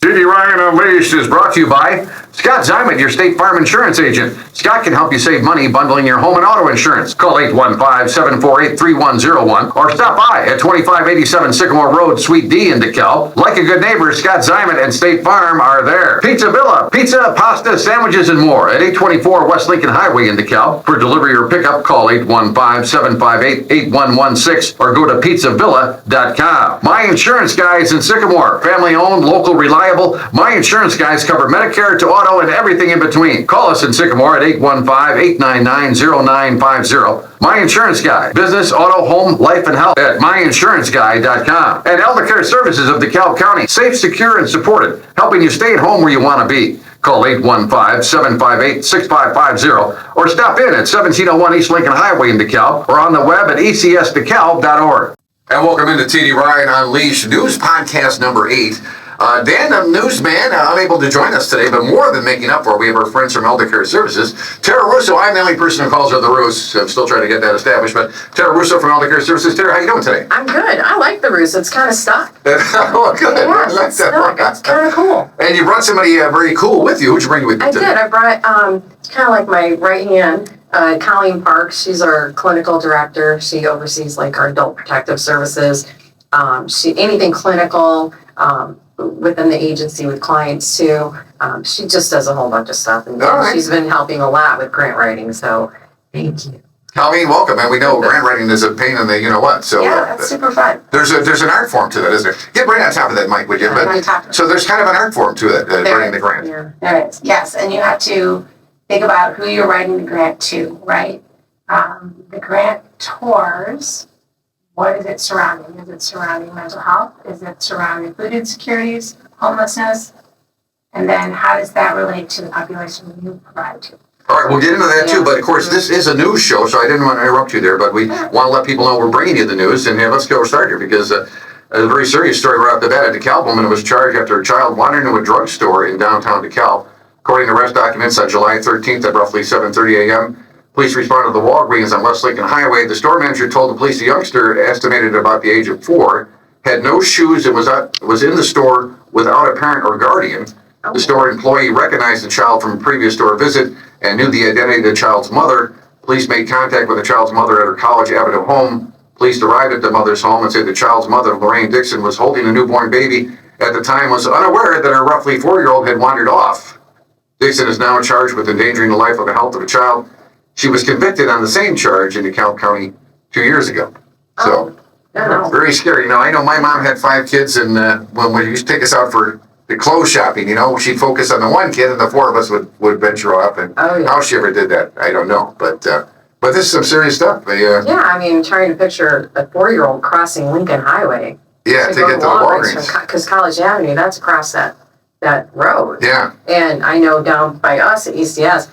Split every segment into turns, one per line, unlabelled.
TD Ryan Unleashed is brought to you by Scott Zyman, your State Farm insurance agent. Scott can help you save money bundling your home and auto insurance. Call 815-748-3101 or stop by at 2587 Sycamore Road, Suite D in DeKalb. Like a good neighbor, Scott Zyman and State Farm are there. Pizza Villa, pizza, pasta, sandwiches, and more at 824 West Lincoln Highway in DeKalb. For delivery or pickup, call 815-758-8116 or go to pizzavilla.com. My Insurance Guys in Sycamore, family owned, local, reliable. My Insurance Guys cover Medicare to auto and everything in between. Call us in Sycamore at 815-899-0950. My Insurance Guy, business, auto, home, life, and health at myinsuranceguy.com. And Eldercare Services of DeKalb County, safe, secure, and supported, helping you stay at home where you want to be. Call 815-758-6550 or stop in at 1701 East Lincoln Highway in DeKalb or on the web at ecsdekalb.org. And welcome into TD Ryan Unleashed News Podcast number 8. Dan, the newsman, unable to join us today, but more than making up for it, we have our friends from Eldercare Services. Tara Russo, I'm the only person who calls her the Roos. I'm still trying to get that established, but Tara Russo from Eldercare Services. Tara, how you doing today?
I'm good. I like the Roos. It's kind of stuck.
Oh, good.
Yeah,
I like that.
It's kind of cool.
And you brought somebody very cool with you. Who'd you bring with you
I
today?
did. I brought kind of like my right hand, Colleen Parks. She's our clinical director. She oversees like our adult protective services. Anything clinical. Within the agency with clients too. She just does a whole bunch of stuff, and she's been helping a lot with grant writing, so thank you.
Colleen, welcome. And we know grant writing is a pain in the you-know-what. So,
yeah, that's super fun.
There's an art form to that, isn't there? Get right on top of that, Mike, would you? So there's kind of an art form to it, writing the grant.
Yeah, there is, yes, and you have to think about who you're writing the grant to, right? The grantors, what is it surrounding? Is it surrounding mental health? Is it surrounding food insecurities, homelessness? And then how does that relate to the population you provide to?
All right, we'll get into that too, but of course this is a news show, so I didn't want to interrupt you there, but we want to let people know we're bringing you the news, and let's go start here, because a very serious story right off the bat. A DeKalb woman was charged after a child wandered into a drugstore in downtown DeKalb. According to arrest documents on July 13th at roughly 7:30 a.m., police responded to the Walgreens on West Lincoln Highway. The store manager told the police the youngster, estimated about the age of 4, had no shoes and was in the store without a parent or guardian. The store employee recognized the child from a previous store visit and knew the identity of the child's mother. Police made contact with the child's mother at her College Avenue home. Police arrived at the mother's home and said the child's mother, Lorraine Dixon, was holding a newborn baby. At the time, was unaware that her roughly 4-year-old had wandered off. Dixon is now charged with endangering the life or the health of a child. She was convicted on the same charge in DeKalb County 2 years ago. So, very scary. Now, I know my mom had 5 kids, and when we used to take us out for the clothes shopping, she'd focus on the one kid, and the 4 of us would venture off. And how she ever did that, I don't know. But this is some serious stuff.
Yeah, I mean, trying to picture a 4-year-old crossing Lincoln Highway.
Yeah, to get to the Walgreens.
Because College Avenue, that's across that road.
Yeah.
And I know down by us at ECS,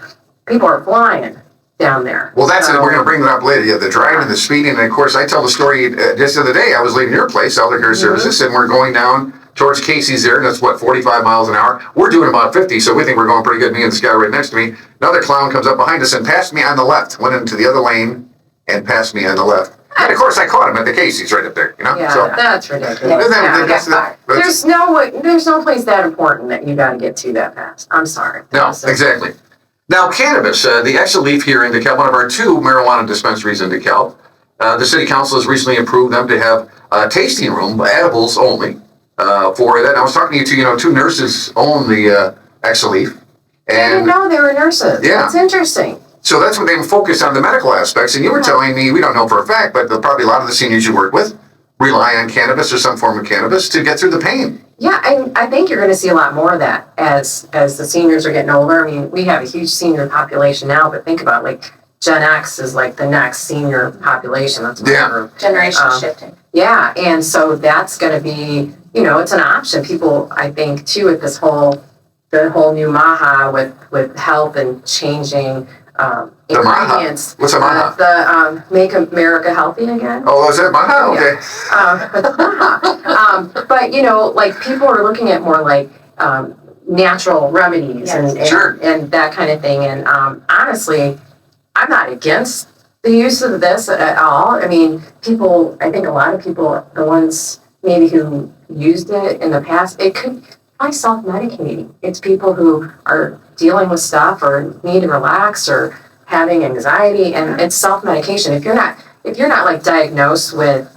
people are flying down there.
Well, that's it. We're going to bring that up later. Yeah, the driving, the speeding, and of course, I tell the story just the other day. I was leaving your place, Eldercare Services, and we're going down towards Casey's there, and that's 45 miles an hour. We're doing about 50, so we think we're going pretty good. Me and this guy right next to me. Another clown comes up behind us and passed me on the left. Went into the other lane and passed me on the left. And of course, I caught him at the Casey's right up there.
Yeah,
so,
that's ridiculous. There's no place that important that you got to get to that fast. I'm sorry.
No, exactly. Now, cannabis, the Extra Leaf here in DeKalb, one of our 2 marijuana dispensaries in DeKalb. The city council has recently approved them to have a tasting room, edibles only, for that. And I was talking to you, 2 nurses own the Extra Leaf.
And I didn't know they were nurses.
Yeah.
That's interesting.
So that's what they focus on, the medical aspects. And you were telling me, we don't know for a fact, but probably a lot of the seniors you work with rely on cannabis or some form of cannabis to get through the pain.
Yeah, I think you're going to see a lot more of that as the seniors are getting older. I mean, we have a huge senior population now, but think about Gen X is like the next senior population. That's
generation shifting.
Yeah, and so that's going to be, it's an option. People, I think, too, with the whole new MAHA with health and changing ingredients.
What's a MAHA?
The Make America Healthy Again.
Oh, is that MAHA? Okay.
But people are looking at more natural remedies and that kind of thing. And honestly, I'm not against the use of this at all. I mean, I think a lot of people, the ones maybe who used it in the past, it could by self-medicating. It's people who are dealing with stuff or need to relax or having anxiety, and it's self-medication. If you're not like diagnosed with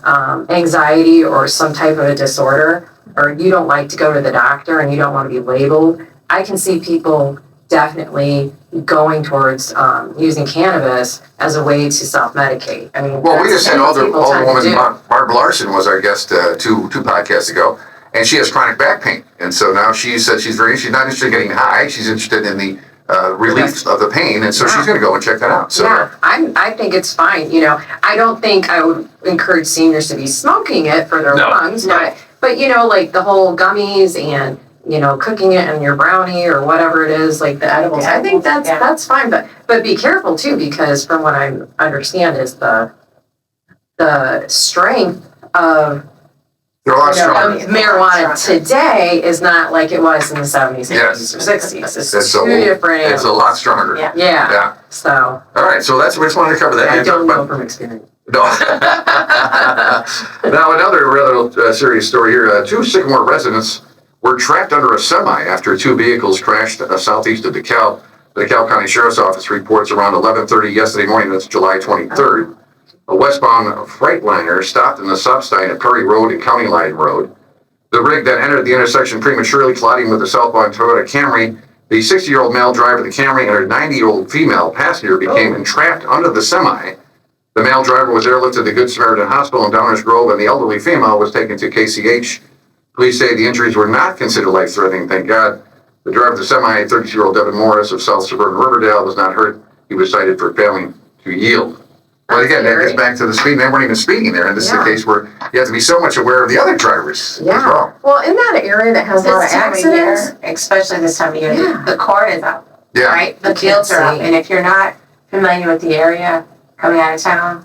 anxiety or some type of a disorder, or you don't like to go to the doctor and you don't want to be labeled, I can see people definitely going towards using cannabis as a way to self-medicate. I mean,
Well, we just had
that's
older
what people tend to
woman,
do.
Barb Larson was our guest two podcasts ago, and she has chronic back pain. And so now she said she's not interested in getting high, she's interested in the relief of the pain, and so she's going to go and check that out. So,
yeah, I think it's fine. You know, I don't think I would encourage seniors to be smoking it for their lungs, but you know, like the whole gummies and you know, cooking it in your brownie or whatever it is, like the edibles. I think that's fine, but be careful too, because from what I understand is the strength of
they're a lot stronger.
marijuana today is not like it was in the 70s, 80s, or 60s. It's two different.
It's a lot stronger.
Yeah. So.
All right, so we just wanted to cover that.
I don't know from experience.
No. Now another rather serious story here. Two Sycamore residents were trapped under a semi after two vehicles crashed southeast of DeKalb. The DeKalb County Sheriff's Office reports around 11:30 yesterday morning, that's July 23rd. A westbound Freightliner stopped in the stop sign at Perry Road and County Line Road. The rig then entered the intersection prematurely, colliding with the southbound Toyota Camry. The 60-year-old male driver of the Camry and her 90-year-old female passenger became entrapped under the semi. The male driver was airlifted to Good Samaritan Hospital in Downers Grove, and the elderly female was taken to KCH. Police say the injuries were not considered life-threatening, thank God. The driver of the semi, 32-year-old Devin Morris of South Suburban Riverdale, was not hurt. He was cited for failing to yield. But again, that gets back to the speed. They weren't even speeding there, and this is a case where you have to be so much aware of the other drivers as well.
Well, in that area that has a lot of accidents,
especially this time of year, the cord is up,
Yeah.
right? The fields are up, and if you're not familiar with the area coming out of town,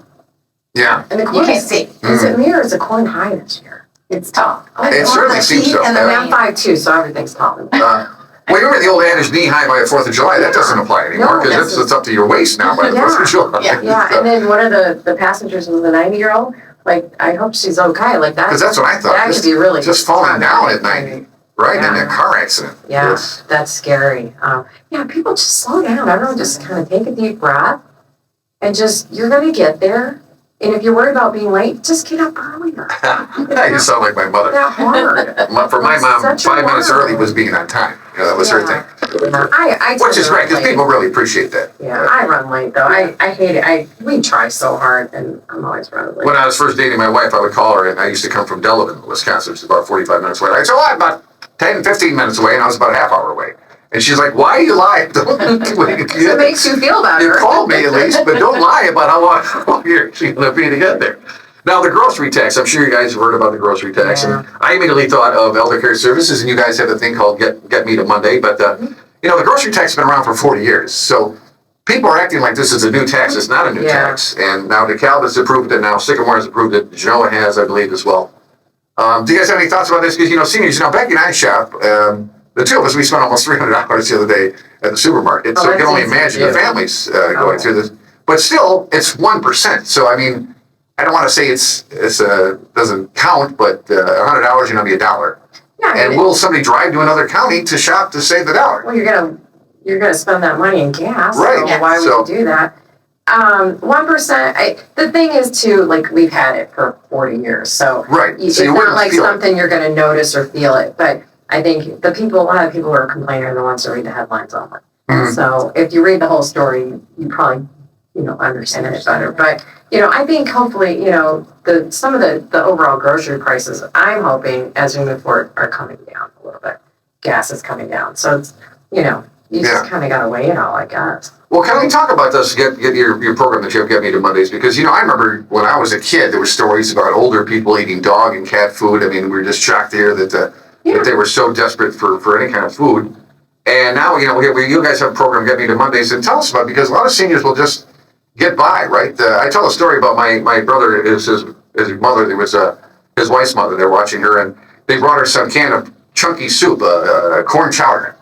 Yeah.
and the
you
corn
can see.
Is it me or is the corn high this year?
It's tall.
It certainly seems so.
And the
I'm
rain.
5'2", so everything's tall.
Well, you remember the old adage, knee high by the 4th of July? That doesn't apply anymore, because it's up to your waist now by the 4th of July.
Yeah, and then one of the passengers was the 90-year-old. Like, I hope she's okay. Like that.
Because that's what I thought.
That could be really
just falling down at 90, right, in a car accident.
Yeah,
Yes.
that's scary. Yeah, people just slow down. Everyone just kind of take a deep breath and you're going to get there. And if you're worried about being late, just get up earlier.
You sound like my mother.
That hard.
For my mom,
Such a
5 minutes
while.
early was being on time. That was her thing.
Yeah, I
Which is
tend to
great, because
run late.
people really appreciate that.
Yeah, I run late though. I hate it. We try so hard, and I'm always running late.
When I was first dating my wife, I would call her, and I used to come from Delavan, Wisconsin, which is about 45 minutes away. I'd say, well, I'm about 10, 15 minutes away, and I was about a half hour away. And she's like, why are you lying?
It makes you feel better.
You called me at least, but don't lie about how long you're going to be to get there. Now, the grocery tax, I'm sure you guys have heard about the grocery tax.
Yeah.
And I immediately thought of Elder Care Services, and you guys have a thing called Get Me to Monday. But, you know, the grocery tax has been around for 40 years. So people are acting like this is a new tax. It's not a new tax. And now DeKalb has approved it. Now Sycamore has approved it. Genoa has, I believe, as well. Do you guys have any thoughts about this? Because, you know, seniors, you know, Becky and I shop. The two of us, we spent almost $300 the other day at the supermarket. So you can only imagine the families going through this. But still, it's 1%. So, I mean, I don't want to say it's doesn't count, but $100, you know, be $1.
Yeah,
And will somebody drive to another county to shop to save the $1?
Well, you're gonna spend that money in gas.
Right.
So why would you do that? 1%. The thing is too, like we've had it for 40 years, so
Right.
It's
So you
not
wouldn't
like
feel it.
something you're gonna notice or feel it. But I think a lot of people who are complaining are the ones that read the headlines only.
Mhm.
So if you read the whole story, you probably understand it better. But I think hopefully some of the overall grocery prices, I'm hoping as we move forward are coming down a little bit. Gas is coming down, so it's you just kind of got to weigh it all, I guess.
Well, can we talk about this? Get your program that you have, Get Me to Mondays, because I remember when I was a kid, there were stories about older people eating dog and cat food. I mean, we were just shocked to hear that they were so desperate for any kind of food. And now you guys have a program, Get Me to Mondays, and tell us about it, because a lot of seniors will just get by, right? I tell a story about my brother, his mother. There was his wife's mother. They're watching her, and they brought her some can of chunky soup, corn chowder.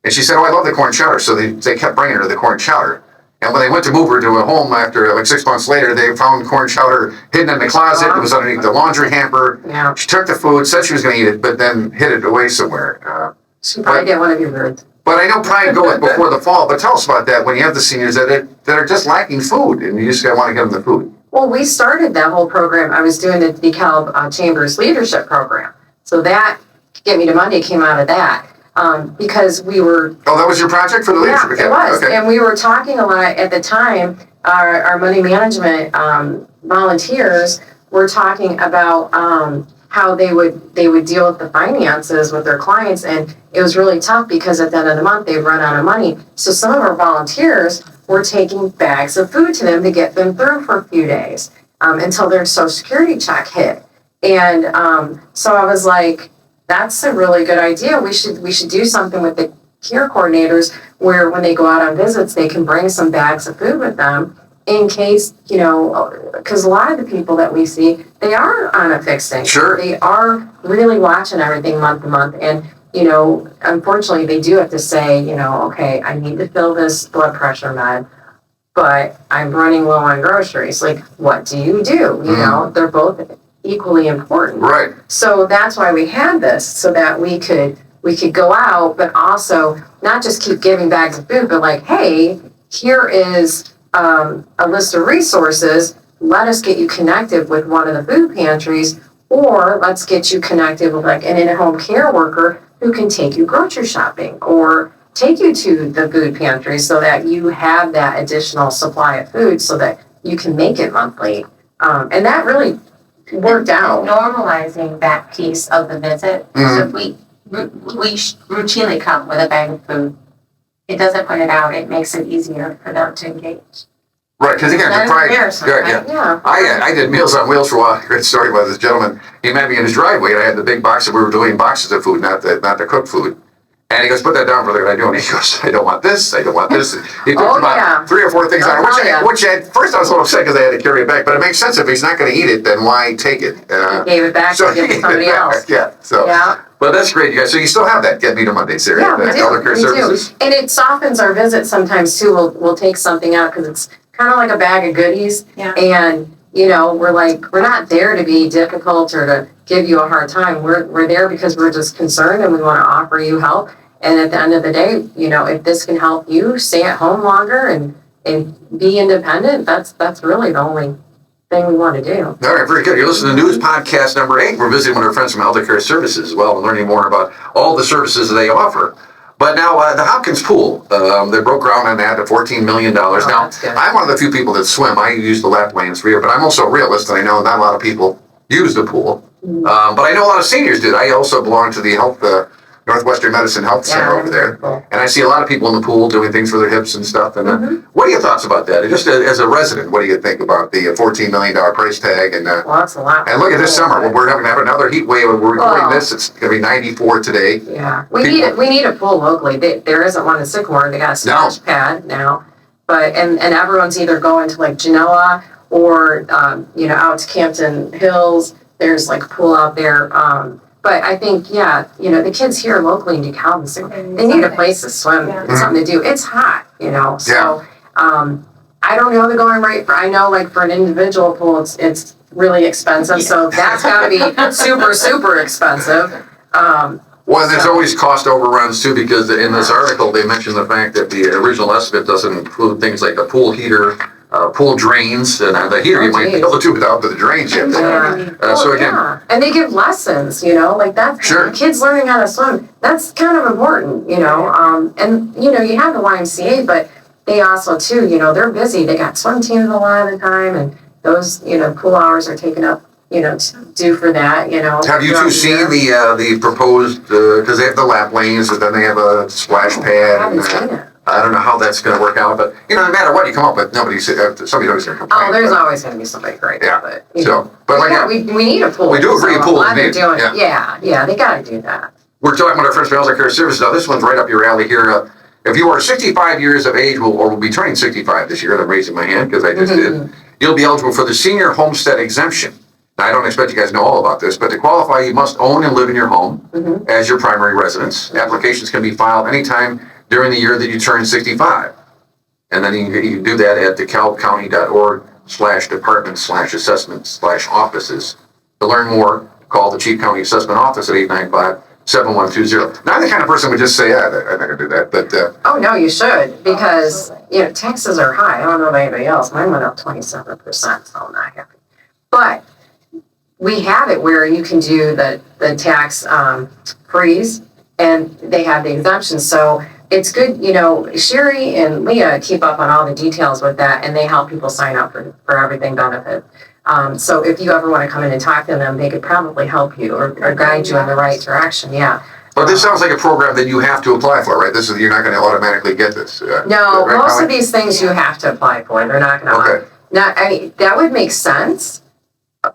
And she said, "Oh, I love the corn chowder." So they kept bringing her the corn chowder. And when they went to move her to a home after like 6 months later, they found corn chowder hidden in the closet. It was underneath the laundry hamper.
Yeah.
She took the food, said she was going to eat it, but then hid it away somewhere.
She probably didn't want to be rude.
But I know pride goeth before the fall. But tell us about that when you have the seniors that are just lacking food and you just want to give them the food.
Well, we started that whole program. I was doing the DeKalb Chamber's leadership program. So that Get Me to Monday came out of that. Because we were...
Oh, that was your project for the leadership?
Yeah, it was. Okay. And we were talking a lot at the time, our money management volunteers were talking about how they would deal with the finances with their clients. And it was really tough because at the end of the month, they'd run out of money. So some of our volunteers were taking bags of food to them to get them through for a few days until their Social Security check hit. And so I was like, that's a really good idea. We should do something with the care coordinators where when they go out on visits, they can bring some bags of food with them in case, because a lot of the people that we see, they are on a fixed income.
Sure.
They are really watching everything month to month. And, unfortunately, they do have to say, okay, I need to fill this blood pressure med, but I'm running low on groceries. Like, what do? They're both equally important.
Right.
So that's why we had this, so that we could go out, but also not just keep giving bags of food, but like, hey, here is a list of resources. Let us get you connected with one of the food pantries, or let's get you connected with like an in-home care worker who can take you grocery shopping or take you to the food pantry so that you have that additional supply of food so that you can make it monthly. And that really worked out.
Normalizing that piece of the visit.
Mm-hmm.
So if we routinely come with a bag of food, it doesn't put it out. It makes it easier for them to engage.
Right, because again, the pride.
Yeah.
I did Meals on Wheels for a while. Great story about this gentleman. He met me in his driveway, and I had the big box, and we were doing boxes of food, not the cooked food. And he goes, "Put that down, brother." And I do, and he goes, "I don't want this. I don't want this." He took about 3 or 4 things out, which at first I was a little upset because I had to carry it back. But it makes sense if he's not going to eat it, then why take it?
Gave it back to give it to somebody else.
Yeah. So. Yeah. But that's great, you guys. So you still have that Get Me to Mondays there.
Yeah, we
Elder Care Services.
And it softens our visit sometimes too. We'll take something out because it's kind of like a bag of goodies.
Yeah.
And we're not there to be difficult or to give you a hard time. We're there because we're just concerned and we want to offer you help. And at the end of the day, if this can help you stay at home longer and be independent, that's really the only thing we want to do.
All right, very good. You're listening to News Podcast number 8. We're visiting with our friends from Elder Care Services as well and learning more about all the services they offer. But now the Hopkins Pool, they broke ground on that at $14 million. Now, I'm one of the few people that swim. I use the lap lanes for you, but I'm also a realist, and I know not a lot of people use the pool. But I know a lot of seniors did. I also belong to the Northwestern Medicine Health Center over there. Cool. And I see a lot of people in the pool doing things for their hips and stuff. And what are your thoughts about that? Just as a resident, what do you think about the $14 million price tag? And
well, that's a lot.
And look at this summer. We're going to have another heat wave. We're recording this. It's going to be 94 today.
Yeah. We need a pool locally. There isn't one in Sycamore. They got a splash pad now. But and everyone's either going to like Genoa or out to Campton Hills. There's like a pool out there. But I think, the kids here locally in DeKalb, they need a place to swim, something to do. It's hot, So I don't know the going rate I know like for an individual pool, it's really expensive. So that's got to be super, super expensive.
Well, there's always cost overruns too, because in this article they mentioned the fact that the original estimate doesn't include things like a pool heater, pool drains, and the heater you might be able to do without the drains yet. So again,
and they give lessons, like that.
Sure.
Kids learning how to swim, that's kind of important, and you have the YMCA, but they also too, they're busy. They got swim teams a lot of the time, and those, pool hours are taken up, to do for that,
Have you two seen the proposed, because they have the lap lanes, but then they have a splash pad.
I haven't seen it.
I don't know how that's going to work out, but no matter what you come up with, somebody's always going to complain.
Oh, there's always going to be somebody great.
Yeah.
But we need a pool.
We do agree a pool is needed.
Yeah, they got to do that.
We're talking about our friends from Elder Care Services. Now, this one's right up your alley here. If you are 65 years of age, or will be turning 65 this year, I'm raising my hand because I just did, you'll be eligible for the Senior Homestead Exemption. Now, I don't expect you guys to know all about this, but to qualify, you must own and live in your home as your primary residence. Applications can be filed anytime during the year that you turn 65. And then you can do that at dekalbcounty.org/department/assessment/offices. To learn more, call the Chief County Assessment Office at 895-7120. Now, I'm the kind of person would just say, yeah, I'm not going to do that, but...
Oh, no, you should, because, taxes are high. I don't know about anybody else. Mine went up 27%, so I'm not happy. But we have it where you can do the tax freeze, and they have the exemptions. So it's good, Sherry and Leah keep up on all the details with that, and they help people sign up for everything benefit. So if you ever want to come in and talk to them, they could probably help you or guide you in the right direction, yeah.
But this sounds like a program that you have to apply for, right? You're not going to automatically get this.
No,
right,
most
Colin?
of these things you have to apply for. They're not going to.
Okay.
That would make sense,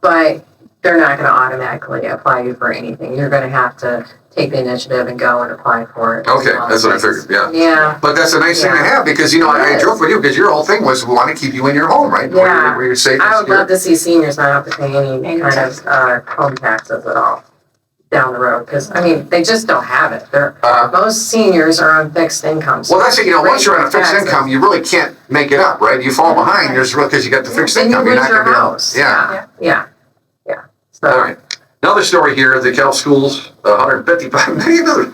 but they're not going to automatically apply you for anything. You're going to have to take the initiative and go and apply for it.
Okay, that's what I figured, yeah.
Yeah.
But that's a nice thing to have, because, I joke with you, because your whole thing was we want to keep you in your home, right?
Yeah.
Where you're safe.
I would love to see seniors not have to pay any kind of home taxes at all down the road, because, they just don't have it. Most seniors are on fixed incomes.
Well, that's it, once you're on a fixed income, you really can't make it up, right? You fall behind, because you got the fixed income.
And you lose your
gonna
house.
Yeah.
So,
All right. Another story here, the Cal Schools, $155 million.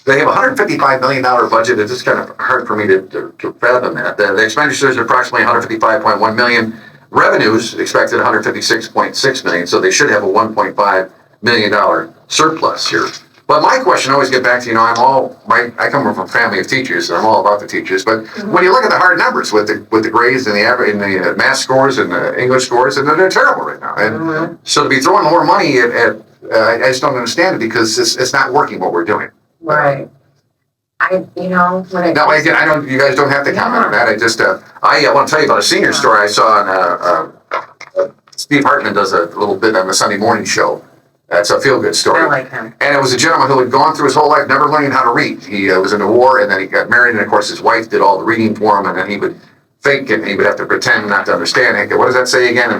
They have a $155 million budget. It's just kind of hard for me to fathom that. The expenditures are approximately $155.1 million. Revenues expected $156.6 million, so they should have a $1.5 million surplus here. But my question, I always get back to, I come from a family of teachers, and I'm all about the teachers. But when you look at the hard numbers with the grades and the math scores and the English scores, and they're terrible right now. And so to be throwing more money at I just don't understand it, because it's not working what we're doing.
right. When it
Now,
comes
again, you guys don't have to comment on that. I want to tell you about a senior story I saw on Steve Hartman does a little bit on the Sunday morning show. That's a feel-good story.
I like him.
And it was a gentleman who had gone through his whole life never learning how to read. He was in the war, and then he got married, and of course his wife did all the reading for him, and then he would fake it, and he would have to pretend not to understand it. What does that say again?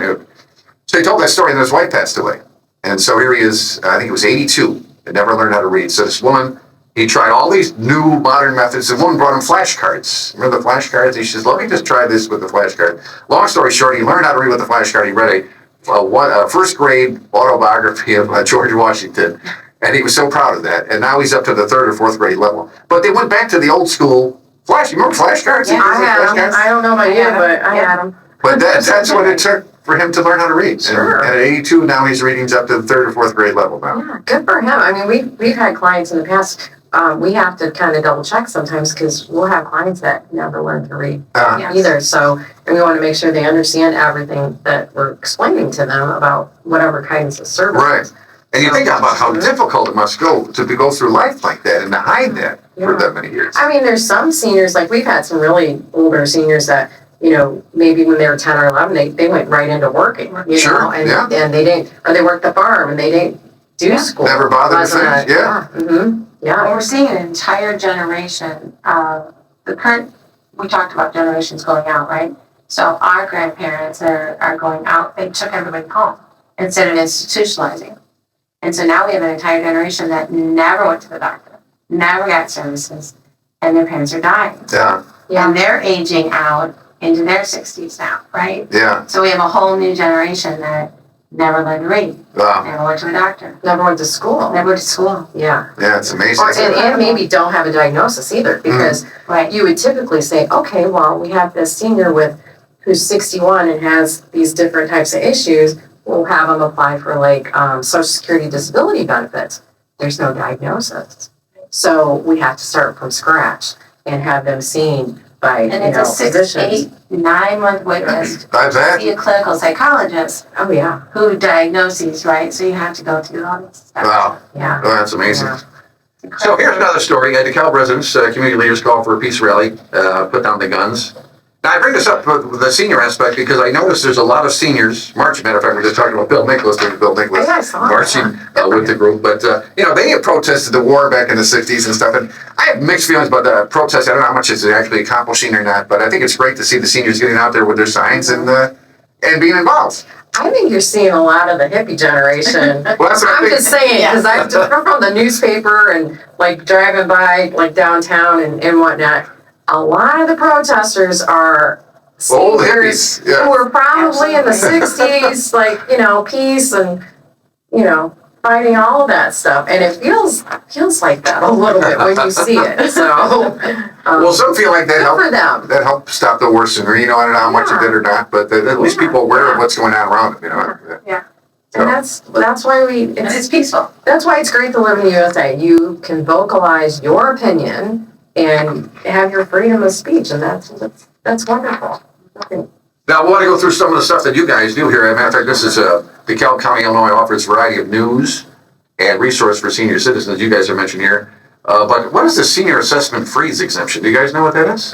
So he told that story, and then his wife passed away. And so here he is, I think he was 82, and never learned how to read. So this woman, he tried all these new modern methods. The woman brought him flashcards. Remember the flashcards? He says, let me just try this with the flashcard. Long story short, he learned how to read with the flashcard. He read a first grade autobiography of George Washington, and he was so proud of that. And now he's up to the 3rd or 4th grade level. But they went back to the old school flash. You remember flashcards?
Yeah, I had them. I don't know about you, but I had them.
But that's what it took for him to learn how to read.
Sure.
And at 82, now he's reading up to the 3rd or 4th grade level now.
Yeah, good for him. We've had clients in the past. We have to kind of double check sometimes, because we'll have clients that never learn to read either. So, and we want to make sure they understand everything that we're explaining to them about whatever kinds of services.
Right. And you think about how difficult it must go to go through life like that and to hide that for that many years.
There's some seniors, like we've had some really older seniors that, maybe when they were 10 or 11, they went right into working, and they didn't, or they worked the farm and they didn't do school.
Never bothered to finish,
And we're seeing an entire generation of we talked about generations going out, right? So our grandparents are going out. They took everybody home instead of institutionalizing. And so now we have an entire generation that never went to the doctor, never got services, and their parents are dying.
Yeah.
And they're aging out into their 60s now, right?
Yeah.
So we have a whole new generation that never learned to read, never went to the doctor,
Never went to school.
never went to school.
Yeah.
Yeah, it's amazing.
And maybe don't have a diagnosis either, because you would typically say, okay, well, we have this senior who's 61 and has these different types of issues. We'll have them apply for Social Security disability benefits. There's no diagnosis. So we have to start from scratch and have them seen by,
And it's a 6,
physicians.
8, 9 month wait list.
I bet.
See a clinical psychologist
Oh, yeah.
who diagnoses, right? So you have to go through all this stuff.
Wow.
Yeah.
Oh, that's amazing.
Yeah.
So here's another story. DeKalb residents, community leaders call for a peace rally, put down the guns. Now, I bring this up with the senior aspect because I noticed there's a lot of seniors marching. Matter of fact, we're just talking about Bill Nicholas. There's Bill Nicholas
Yeah, I saw that.
marching with the group. But, they had protested the war back in the 60s and stuff. And I have mixed feelings about the protest. I don't know how much it's actually accomplishing or not. But I think it's great to see the seniors getting out there with their signs and being involved.
I think you're seeing a lot of the hippie generation.
Well, that's what I
I'm
think.
just saying, because I've just come from the newspaper and driving by downtown and whatnot. a lot of the protesters are
Old
seniors
hippies, yeah.
who were probably in the
Absolutely.
60s, like, peace and, fighting all of that stuff. And it feels like that a little bit when you see it. So,
Well, some feel like that
good for them.
helped stop the war sooner. I don't know how much it did or not, but at least people are aware of what's going on around them.
And that's why
And it's peaceful.
that's why it's great to live in the USA. You can vocalize your opinion and have your freedom of speech, and that's wonderful.
Now, I want to go through some of the stuff that you guys do here. As a matter of fact, this is DeKalb County, Illinois offers a variety of news and resource for senior citizens. You guys are mentioned here. But what is the senior assessment freeze exemption? Do you guys know what that is?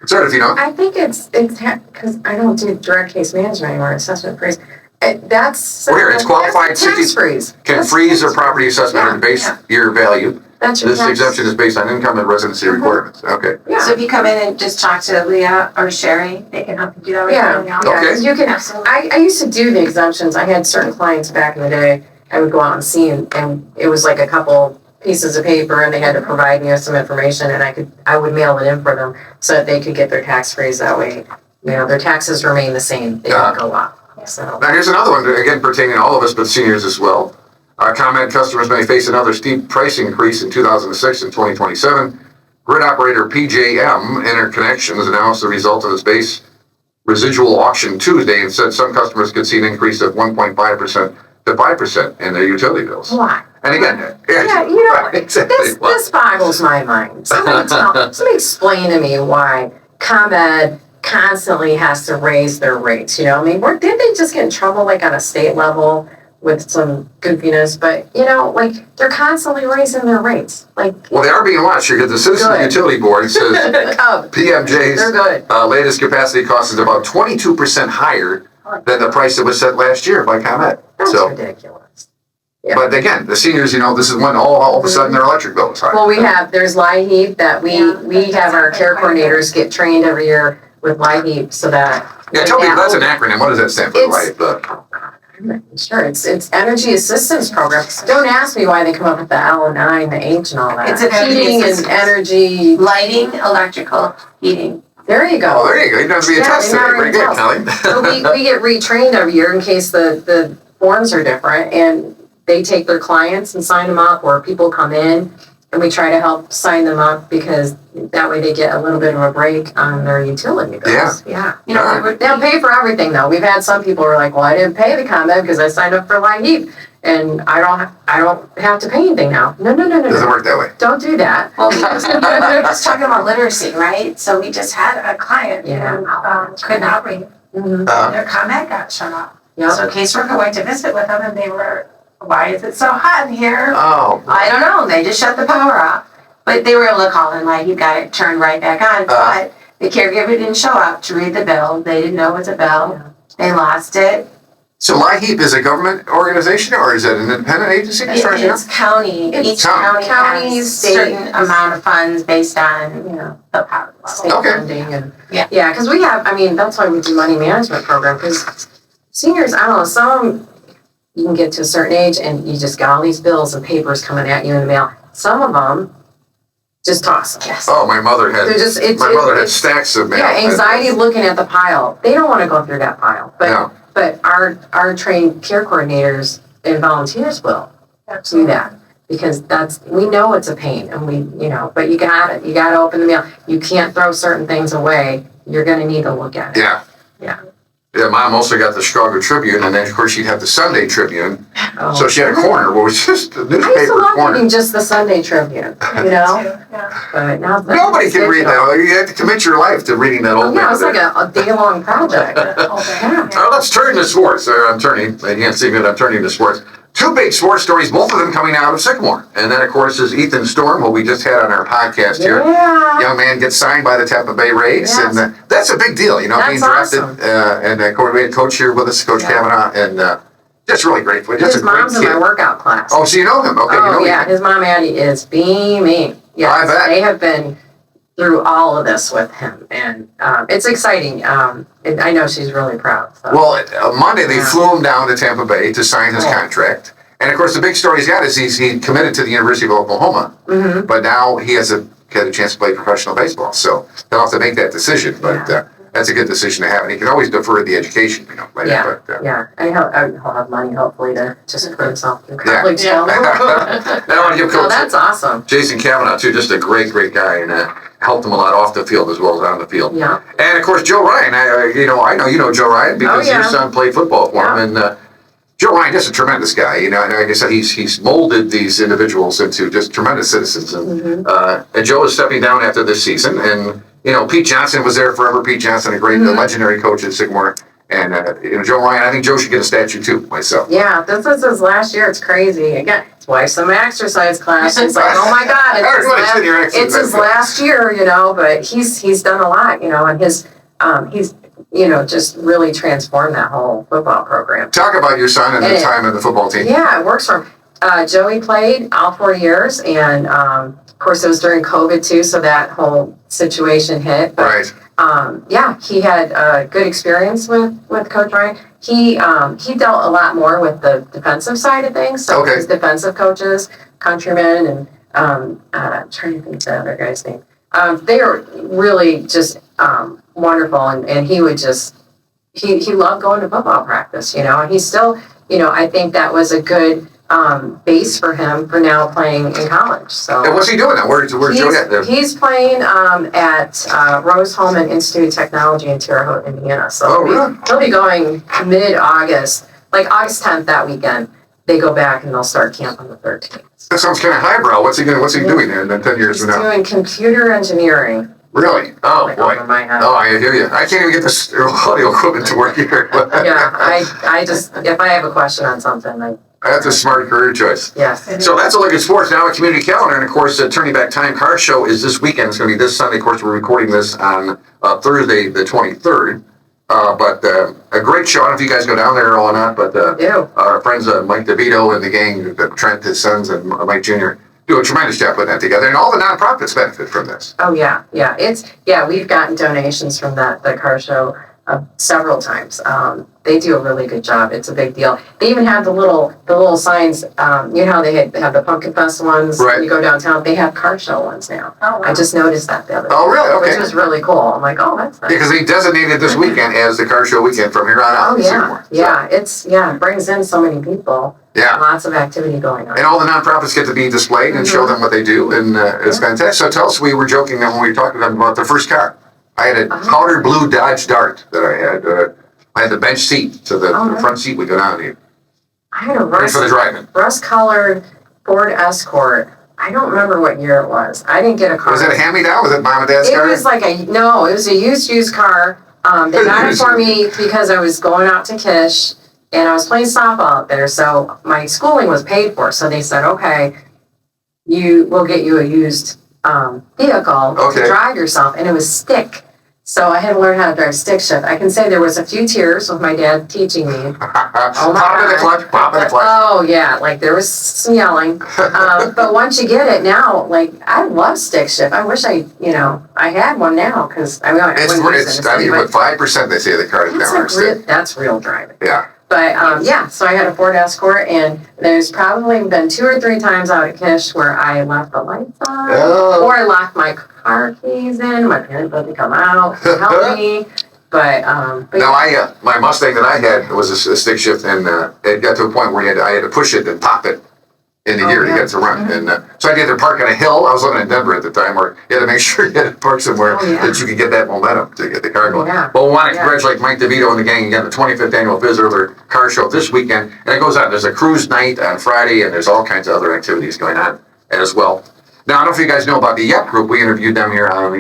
Sorry if you don't.
I think it's because I don't do direct case management anymore. Assessment freeze. That's
Well, here, it's qualified
that's a tax
cities
freeze.
Can
That's
freeze
tax
their property assessment and base
Yeah.
year value.
That's your
This
tax.
exemption is based on income and residency requirements. Okay.
Yeah.
So if you come in and just talk to Leah or Sherry, they can help you do that right
Yeah.
now.
Okay.
'Cause you can.
Absolutely.
I used to do the exemptions. I had certain clients back in the day. I would go out and see, and it was like a couple pieces of paper, and they had to provide me with some information, and I would mail it in for them so that they could get their tax freeze that way. Their taxes remain the same. They don't go up. So.
Now, here's another one, again, pertaining to all of us, but seniors as well. Comment customers may face another steep price increase in 2006 and 2027. Grid operator PJM Interconnections announced the result of its base residual auction Tuesday and said some customers could see an increase of 1.5% to 5% in their utility bills.
Why?
And again,
Yeah,
exactly.
this boggles my mind. Somebody explain to me why ComEd constantly has to raise their rates. Didn't they just get in trouble like on a state level with some goofiness? But they're constantly raising their rates.
Well, they are being watched here because the Citizens
Good.
Utility Board says
They're
PMJ's
good.
latest capacity cost is about 22% higher than the price that was set last year by ComEd.
That's
So,
ridiculous. Yeah.
but again, the seniors, this is when all of a sudden their electric bill is high.
Well, there's LIHEAP that we have our care coordinators get trained every year with LIHEAP so that.
Yeah, tell me, that's an acronym. What does that stand for?
I'm not sure. It's Energy Assistance Program. Don't ask me why they come up with the L and I and the H and all that.
It's an energy
heating and
assistance.
energy.
Lighting, electrical, heating.
There you go.
Oh, there you go. You don't have to be a
Yeah,
test
you're
today.
not
Very
even
good, Kelly.
So we get retrained every year in case the forms are different, and they take their clients and sign them up, or people come in and we try to help sign them up because that way they get a little bit of a break on their utility bills. Yeah. They'll pay for everything though. We've had some people who are like, well, I didn't pay the ComEd because I signed up for LIHEAP and I don't have to pay anything now. No.
Doesn't work that way.
Don't do that.
Well, we're just talking about literacy, right? So we just had a client who could not read.
Mhm.
Their ComEd got shut off.
Yep.
So a caseworker went to visit with them and they were, why is it so hot in here?
Oh.
I don't know. They just shut the power off. But they were able to call in, like, you got it turned right back on. But the caregiver didn't show up to read the bill. They didn't know it was a bill. They lost it.
So LIHEAP is a government organization or is it an independent agency? As far as you know?
It's county.
It's
Each county
counties,
has
state.
certain amount of funds based on the power
State
level.
Okay.
funding and
Yeah.
because we have. That's why we do money management program because seniors. I don't know. Some of them you can get to a certain age and you just got all these bills and papers coming at you in the mail. Some of them just toss them.
Yes.
Oh, my mother had
My
mother had stacks of mail.
Yeah, anxiety looking at the pile. They don't want to go through that pile. But our trained care coordinators and volunteers will do that because we know it's a pain and but you gotta open the mail. You can't throw certain things away. You're gonna need to look at it.
Yeah.
Yeah.
Yeah, Mom also got the Chicago Tribune, and then of course she'd have the Sunday Tribune.
Oh.
So she had a corner where it was just a
I used to
newspaper
love
corner.
reading just the Sunday Tribune,
Yeah.
but now
Nobody can read that. You have to commit your life to reading that old
Yeah, it's like
paper.
a day-long project.
Now let's turn to sports. I'm turning. You can't see me, but I'm turning to sports. Two big sports stories, both of them coming out of Sycamore. And then, of course, is Ethan Storm, who we just had on our podcast here.
Yeah.
Young man gets signed by the Tampa Bay Rays,
Yes.
and that's a big deal, being
That's
drafted.
awesome.
And we had Coach here with us, Coach Kavanaugh, and just really great. Just
His
a great
mom's in
kid.
my workout class.
Oh, so you know him? Okay, you know him.
His mom Addie is beaming. Yes,
I bet.
they have been through all of this with him, and it's exciting. And I know she's really proud. So.
Well, Monday they flew him down to Tampa Bay to sign his contract. And of course, the big story he's got is he committed to the University of Oklahoma, but now he has a get a chance to play professional baseball. So they'll have to make that decision, but that's a good decision to have. And he can always defer the education, later.
Yeah,
But,
and he'll have money hopefully to support himself in
Yeah.
college. Yeah.
I don't want to give
No,
Coach
that's awesome.
Jason Kavanaugh, too, just a great guy, and helped him a lot off the field as well as on the field.
Yeah.
And, of course, Joe Ryan. I know you know Joe Ryan because your son played football for him. And Joe Ryan is a tremendous guy. And like I said, he's molded these individuals into just tremendous citizens. And, and Joe is stepping down after this season. And, Pete Johnson was there forever. Pete Johnson, a great legendary coach at Sycamore. And, Joe Ryan, I think Joe should get a statue, too, myself.
Yeah, this is his last year. It's crazy. Again, it's why some exercise class. It's like, oh my God, it's his last year, but he's done a lot, and he's just really transformed that whole football program.
Talk about your son and the time in the football team.
Yeah, it works for him. Joey played all 4 years, and of course it was during COVID too, so that whole situation hit. But,
right.
He had a good experience with Coach Ryan. He dealt a lot more with the defensive side of things. So his defensive coaches, Countryman, and I'm trying to think of the other guy's name. They are really just wonderful, and he would just he loved going to football practice, and he's still, I think that was a good base for him for now playing in college. So
and what's he doing now? Where's Joe at?
He's playing at Rose Holman Institute of Technology in Terre Haute, Indiana. So he'll be going mid-August, like August 10th that weekend. They go back and they'll start camp on the 13th.
That sounds kind of highbrow. What's he doing there in 10 years from now?
He's doing computer engineering.
Really? Oh, boy.
Over my head.
Oh, I hear you. I can't even get this audio equipment to work here.
I just, if I have a question on something,
that's a smart career choice.
Yes.
So that's a look at sports. Now a community calendar. And, of course, the Turning Back Time car show is this weekend. It's going to be this Sunday. Of course, we're recording this on Thursday, the 23rd. But a great show. I don't know if you guys go down there or not, but our friends Mike DeVito and the gang, Trent, his sons, and Mike Jr., do a tremendous job putting that together. And all the nonprofits benefit from this.
Oh, yeah. We've gotten donations from the car show several times. They do a really good job. It's a big deal. They even have the little signs. You know how they have the Pumpkin Fest ones?
Right.
When you go downtown, they have car show ones now.
Oh, wow.
I just noticed that the other day.
Oh, really? Okay.
Which was really cool. I'm like, oh, that's nice.
Because he designated this weekend as the car show weekend from here on out.
Oh, yeah. It brings in so many people.
Yeah.
Lots of activity going on.
And all the nonprofits get to be displayed and show them what they do, and it's fantastic. So tell us, we were joking when we talked about the first car. I had a powder blue Dodge Dart that I had. I had the bench seat, so the front seat would go down here.
I had a rust-colored Ford Escort. I don't remember what year it was. I didn't get a car.
Was it a hand-me-down? Was it mom and dad's car?
It was it was a used car. They got it for me because I was going out to Kish, and I was playing softball out there, so my schooling was paid for. So they said, okay, we'll get you a used vehicle to drive yourself, and it was stick. So I had to learn how to drive stick shift. I can say there was a few tears with my dad teaching me.
Oh my Pop in the clutch, pop in the clutch.
Oh yeah, there was some yelling. But once you get it now, I love stick shift. I wish I had one now because I
think 5% they say the car is down stick.
That's real driving.
Yeah.
But so I had a Ford Escort, and there's probably been 2 or 3 times out at Kish where I left the lights on, or I locked my car keys in. My parents let me come out to help me. But
now my Mustang that I had was a stick shift, and it got to a point where I had to push it and pop it in the gear to get it to run. And so I had to park on a hill. I was living in Denver at the time, where you had to make sure you had to park somewhere that you could get that momentum to get the car going.
Yeah.
But we want to congratulate Mike DeVito and the gang again, the 25th annual Visitor Car Show this weekend. And it goes on. There's a cruise night on Friday, and there's all kinds of other activities going on as well. Now, I don't know if you guys know about the YEP group. We interviewed them here on the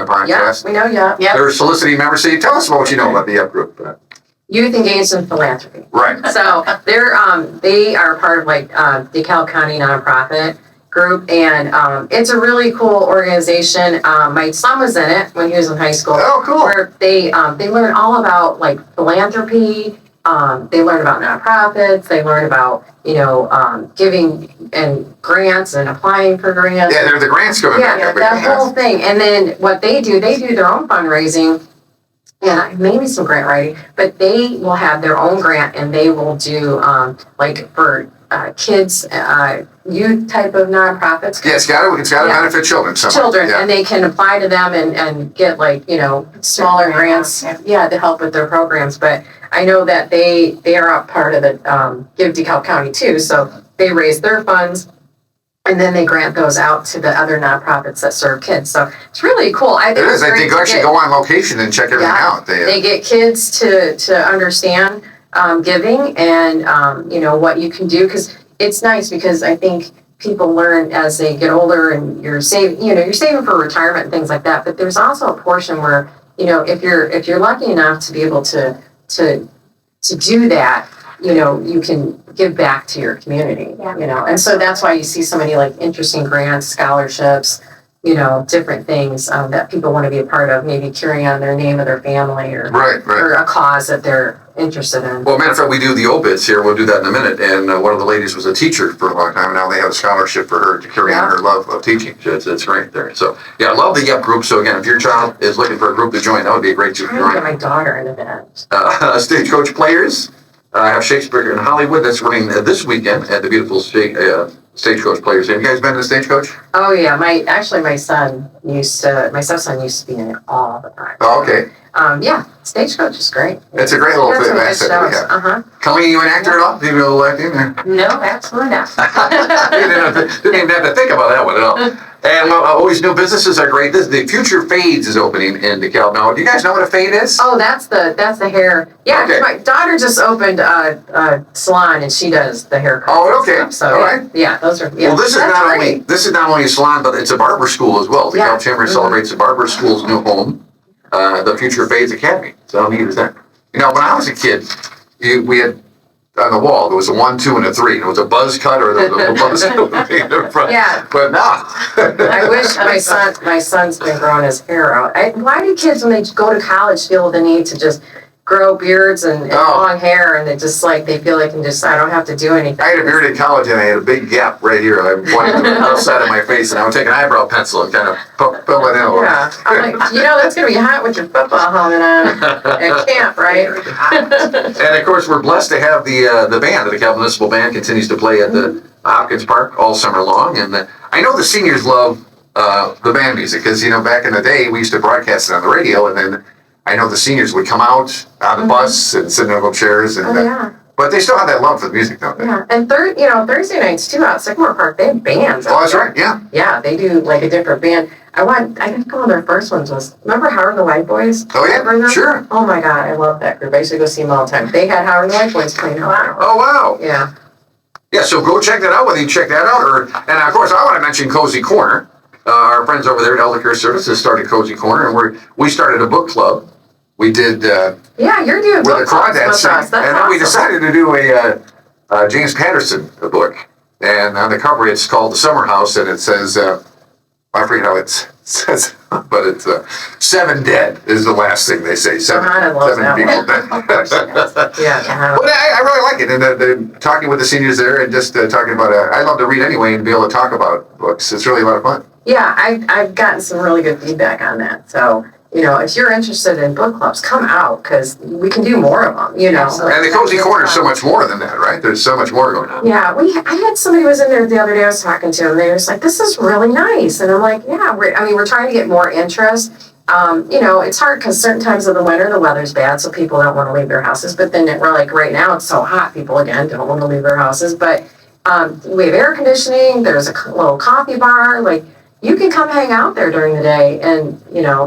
podcast.
Yeah, we know YEP.
They're soliciting members. So tell us about what you know about the YEP group.
Youth Engaged in Philanthropy.
Right.
So they are part of DeKalb County nonprofit group, and it's a really cool organization. My son was in it when he was in high school.
Oh, cool.
Where they learn all about philanthropy. They learn about nonprofits. They learn about giving and grants and applying for grants.
Yeah, they're the grants coming back.
Yeah, that whole thing. And then what they do their own fundraising. And maybe some grant writing, but they will have their own grant, and they will do for kids, youth type of nonprofits.
Yeah, it's got to benefit children somehow.
Children,
Yeah.
and they can apply to them and get like, smaller grants, to help with their programs. But I know that they are a part of the Give DeKalb County too, so they raise their funds and then they grant those out to the other nonprofits that serve kids. So it's really cool. I think
It is. I think you actually go on location and check everything out.
They get kids to understand giving and what you can do, because it's nice, because I think people learn as they get older, and you're saving for retirement and things like that. But there's also a portion where, if you're lucky enough to be able to do that, you can give back to your community, and so that's why you see so many like interesting grants, scholarships, different things that people want to be a part of, maybe carrying on their name of their family or a cause that they're interested in.
Well, matter of fact, we do the obits here. We'll do that in a minute. And one of the ladies was a teacher for a long time. And now they have a scholarship for her to carry on her love of teaching. It's great there. So, yeah, I love the YEP group. So, again, if your child is looking for a group to join, that would be a great group to
I'm trying to
join.
get my daughter into that.
Stagecoach Players. I have Shakespeare in Hollywood. That's running this weekend at the beautiful Stagecoach Players. Have you guys been to Stagecoach?
Oh yeah, my stepson used to be in it all the time.
Oh, okay.
Yeah, Stagecoach is great.
It's a great little asset that we have.
Uh-huh.
Colleen, you an actor at all? Do you know acting?
No, absolutely not.
didn't even have to think about that one at all. And always new businesses are great. The Future Fades is opening in DeKalb. Now, do you guys know what a fade is?
Oh, that's the hair. Yeah,
Okay.
my daughter just opened a salon and she does the haircut.
Oh, okay.
And stuff. So
all right.
yeah, those are. Yeah,
Well, this is not only a salon, but it's a barber school as well. The DeKalb Chamber celebrates the barber school's new home, the Future Fades Academy. So how neat is that? When I was a kid, we had on the wall there was a 1, 2, and a 3. It was a buzz cut or the buzz cut in the front.
Yeah.
But now.
I wish my son's been growing his hair out. Why do kids, when they go to college, feel the need to just grow beards and long hair, and they just like they feel they can just I don't have to do anything?
I had a beard in college, and I had a big gap right here. I pointed to the outside of my face, and I would take an eyebrow pencil and kind of fill it in a little.
Yeah, I'm like, that's gonna be hot with your football helmet on at camp, right?
And of course, we're blessed to have the band. The DeKalb Municipal Band continues to play at the Hopkins Park all summer long, and I know the seniors love the band music because back in the day we used to broadcast it on the radio, and then I know the seniors would come out on the bus and sit in their little chairs, and but they still have that love for the music, don't they?
Yeah, and Thursday nights too out at Sycamore Park, they have bands.
Oh, that's right. Yeah.
Yeah, they do like a different band. I think one of their first ones was, remember Howard and the White Boys?
Oh yeah, sure.
Oh my God, I love that group. I used to go see them all the time. They had Howard and the White Boys playing.
Oh wow.
Yeah.
Yeah, so go check that out, whether you check that out and of course I want to mention Cozy Corner. Our friends over there at Elder Care Services started Cozy Corner, and we started a book club. We did
you're doing
with
book
a
clubs
crawdad
with
sing,
us. That's
and then we
awesome.
decided to do a James Patterson book, and on the cover it's called The Summer House, and it says I forget how it says, but it's 7 dead is the last thing they say. Seven people dead.
Yeah.
But I really like it, and the talking with the seniors there, and just talking about I love to read anyway, and be able to talk about books. It's really a lot of fun.
Yeah, I've gotten some really good feedback on that. So, if you're interested in book clubs, come out, because we can do more of them,
And the Cozy Corner is so much more than that, right? There's so much more going on.
Yeah, I had somebody who was in there the other day I was talking to, and they were just like, this is really nice. And I'm like, yeah, we're trying to get more interest. It's hard because certain times of the winter, the weather's bad, so people don't want to leave their houses. But then we're like, right now, it's so hot, people, again, don't want to leave their houses. But we have air conditioning, there's a little coffee bar, like, you can come hang out there during the day, and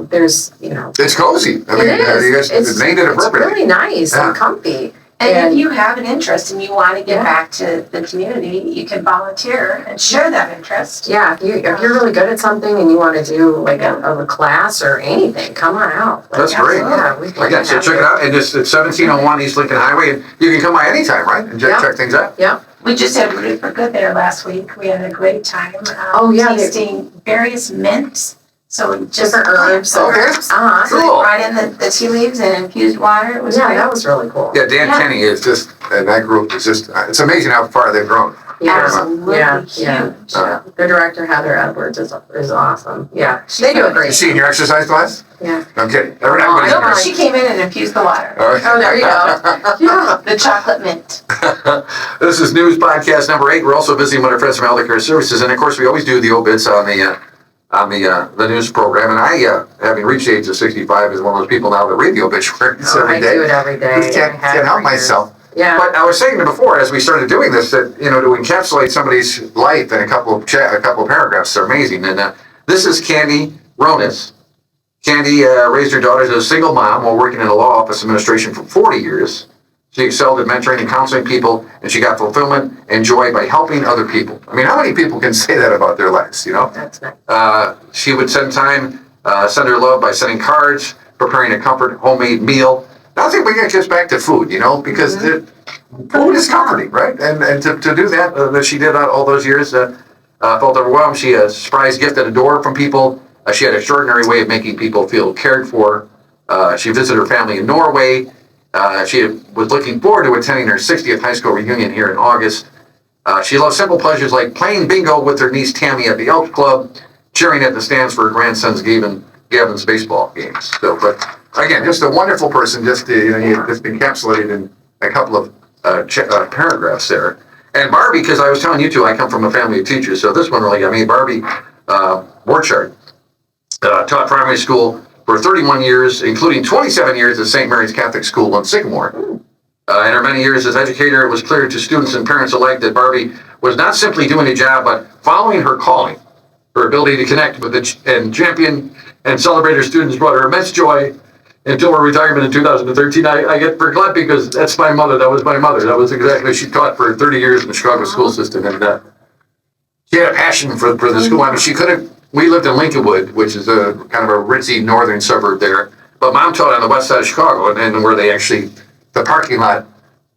there's
It's cozy. I mean, you guys made it appropriate.
It's really nice and comfy.
And if you have an interest and you want to get back to the community, you can volunteer and share that interest.
Yeah, if you're really good at something and you want to do like a class or anything, come on out.
That's great.
Yeah,
Again, so check it out. And it's 1701 East Lincoln Highway, and you can come by anytime, right? And check things out.
Yeah.
We just had Root for Good there last week. We had a great time tasting various mints. So just
different herbs.
Okay.
So they brought in the tea leaves and infused water. It was great.
That was really cool.
Yeah, Dan Kenny is just, and that group is just, it's amazing how far they've grown.
absolutely
yeah.
huge.
Their director, Heather Edwards, is awesome. Yeah, they do a great
Is she in your exercise class?
Yeah.
I'm kidding.
No,
Everybody's in
but
yours.
she came in and infused the water.
Oh, there you go. Yeah.
The chocolate mint.
This is News Podcast number 8. We're also visiting with our friends from Elder Care Services, and of course, we always do the obits on the news program. And I, having reached the age of 65, is one of those people now that read the obituaries every day.
I do it every day.
Just can't help myself.
Yeah.
But I was saying before, as we started doing this, that to encapsulate somebody's life in a couple of paragraphs are amazing. And this is Candy Ronis. Candy raised her daughters as a single mom while working in a law office administration for 40 years. She excelled at mentoring and counseling people, and she got fulfillment and joy by helping other people. I mean, how many people can say that about their lives,
That's nice.
She would send her love by sending cards, preparing a comfort homemade meal. Now I think we get just back to food, because food is comforting, right? And to do that she did all those years, felt overwhelmed. She had a surprise gift at a door from people. She had an extraordinary way of making people feel cared for. She visited her family in Norway. She was looking forward to attending her 60th high school reunion here in August. She loved simple pleasures like playing bingo with her niece Tammy at the Elks Club, cheering at the stands for her grandson's Gavin's baseball games. So, but again, just a wonderful person, just encapsulated in a couple of paragraphs there. And Barbie, because I was telling you two, I come from a family of teachers, so this one really got me. Barbie Borchardt taught primary school for 31 years, including 27 years at St. Mary's Catholic School in Sycamore. In her many years as educator, it was clear to students and parents alike that Barbie was not simply doing a job, but following her calling. Her ability to connect with and champion and celebrate her students brought her immense joy until her retirement in 2013. I get glad because that's my mother. That was my mother. That was exactly, she taught for 30 years in the Chicago school system, and she had a passion for the school. I mean, we lived in Lincolnwood, which is a kind of a ritzy northern suburb there. But Mom taught on the west side of Chicago, and where they actually, the parking lot,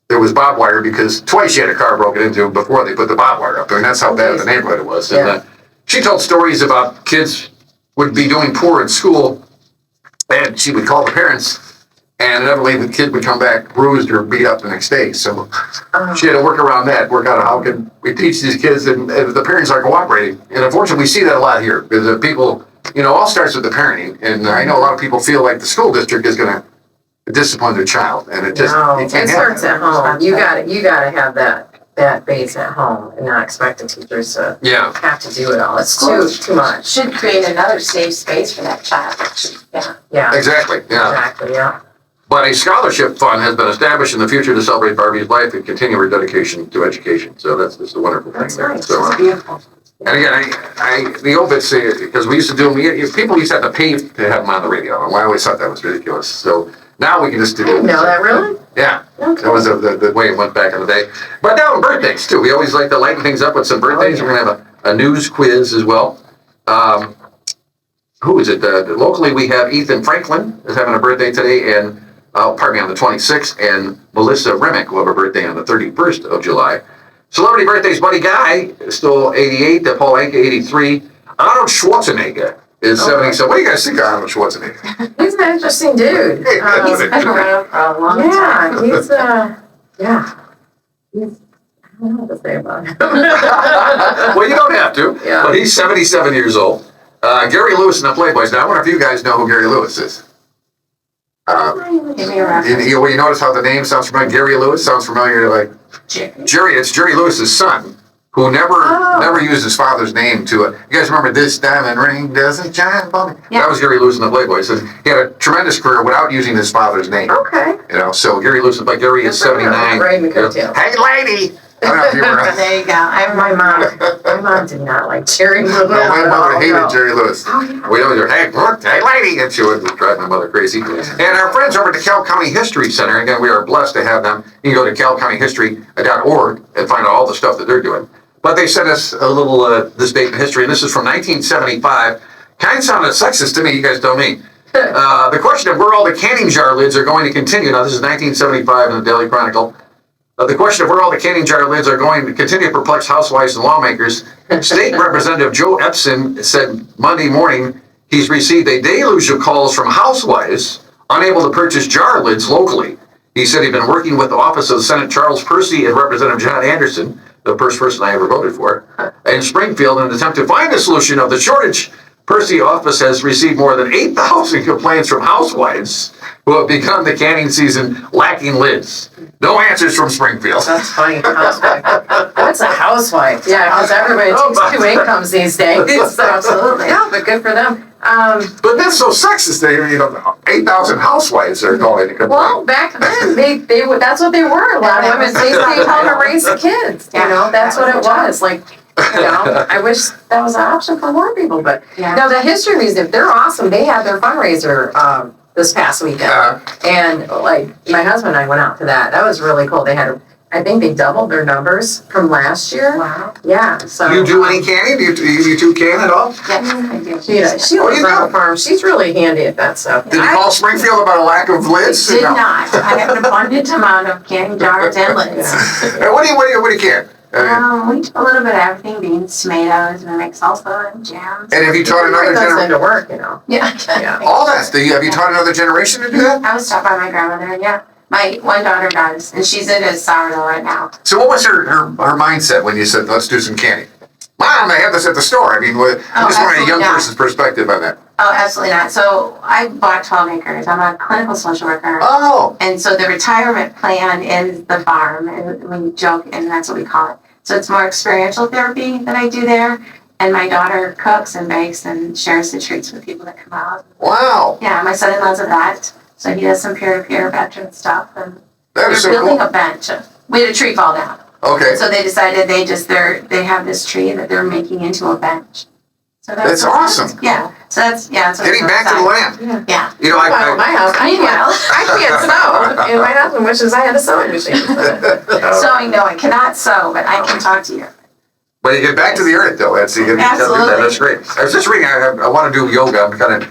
there was barbed wire because twice she had a car broken into before they put the barbed wire up there, and that's how bad the neighborhood it was. And she told stories about kids would be doing poor in school, and she would call the parents, and inevitably the kid would come back bruised or beat up the next day. So she had to work around that, work out how can we teach these kids, and if the parents are cooperating. And unfortunately, we see that a lot here, because people, all starts with the parenting. And I know a lot of people feel like the school district is going to discipline their child, and it just
it starts at home. You gotta have that base at home, and not expect the teachers to have to do it all. It's too much.
Should create another safe space for that child.
Yeah.
Exactly. Yeah.
Exactly. Yeah.
But a scholarship fund has been established in the future to celebrate Barbie's life and continue her dedication to education. So that's just a wonderful thing.
That's
There.
nice.
So,
That's beautiful.
and again, the obits, because we used to do them, people used to have to pay to have them on the radio, and I always thought that was ridiculous. So now we can just do
I didn't know that, really?
Yeah.
Okay.
That was the way it went back in the day. But now in birthdays, too. We always like to lighten things up with some birthdays. We're going to have a news quiz as well. Who is it? Locally, we have Ethan Franklin is having a birthday today, and on the 26th, and Melissa Remick will have a birthday on the 31st of July. Celebrity birthdays, Buddy Guy is still 88, Paul Anka 83. Arnold Schwarzenegger is 77. What do you guys think of Arnold Schwarzenegger?
He's an interesting dude.
He's been around for a long time.
He's I don't know what to say about him.
Well, you don't have to,
Yeah.
but he's 77 years old. Gary Lewis and the Playboys. Now, I wonder if you guys know who Gary Lewis is.
Give me a reference.
You notice how the name sounds familiar? Gary Lewis sounds familiar, like Jerry. It's Jerry Lewis's son, who never used his father's name to it. You guys remember "This Diamond Ring Doesn't Shine for Me"?
Yeah.
That was Gary Lewis and the Playboys. And he had a tremendous career without using his father's name.
Okay.
So Gary Lewis, like Gary is 79.
Right in the coattails.
Hey, lady. I don't know if you were.
There you go.
My mom did not like Jerry Lewis.
My mother hated Jerry Lewis.
Oh, yeah.
We always heard, hey, lady, and she would drive my mother crazy. And our friends over at the Cal County History Center, again, we are blessed to have them. You can go to calcountyhistory.org and find out all the stuff that they're doing. But they sent us a little, this date in history, and this is from 1975. Kind of sounded sexist to me, you guys tell me. The question of where all the canning jar lids are going to continue. Now, this is 1975 in the Daily Chronicle. The question of where all the canning jar lids are going to continue to perplex housewives and lawmakers. State Representative Joe Epson said Monday morning he's received a deluge of calls from housewives unable to purchase jar lids locally. He said he'd been working with the Office of Senate Charles Percy and Representative John Anderson the first person I ever voted for. In Springfield, in an attempt to find a solution of the shortage, Percy office has received more than 8,000 complaints from housewives who have begun the canning season lacking lids. No answers from Springfield.
That's funny, housewife. What's a housewife? Yeah, because everybody takes two incomes these days. So,
Absolutely.
Yeah, but good for them.
But that's so sexist. 8,000 housewives are calling to complain.
Well, back then, they that's what they were. A lot of women, they stayed home to raise the kids. You know, that's what it was. Like, you know, I wish that was an option for more people. But no, the History Museum, they're awesome. They had their fundraiser this past weekend, and like my husband and I went out to that. That was really cool. They had, I think they doubled their numbers from last year.
Wow.
Yeah. So
Do you do any canning? Do you two can at all?
Yes, I do.
she lives on a farm. She's really handy at that stuff.
Did you call Springfield about a lack of lids?
Did not. I have an abundant amount of canning jars and lids.
What do you can?
We do a little bit of everything: beans, tomatoes, we make salsa and jams.
And have you taught another
That's
generation?
into work, you know.
Yeah.
Yeah.
All that. Have you taught another generation to do that?
I was taught by my grandmother. Yeah, my one daughter does, and she's into sourdough right now.
So what was her mindset when you said, let's do some canning? Mom, they have this at the store. I mean, I just want a young person's perspective on that.
Oh, absolutely not. So I bought 12 acres. I'm a clinical social worker.
Oh.
And so the retirement plan is the farm, and we joke, and that's what we call it. So it's more experiential therapy that I do there. And my daughter cooks and bakes and shares the treats with people that come out.
Wow.
Yeah, my son-in-law's a vet, so he does some peer-to-peer veteran stuff. And
That is
they're
so
building
cool.
a bench. We had a tree fall down.
Okay.
So they decided they have this tree that they're making into a bench. So
That's awesome.
Yeah. So that's
Getting back to the land.
Yeah.
You know,
Well, my house, I can't sew, and my husband wishes I had a sewing machine.
Sewing, no, I cannot sew, but I can talk to you.
But you get back to the earth, though.
Absolutely.
That's great. I was just reading, I want to do yoga. I'm kind of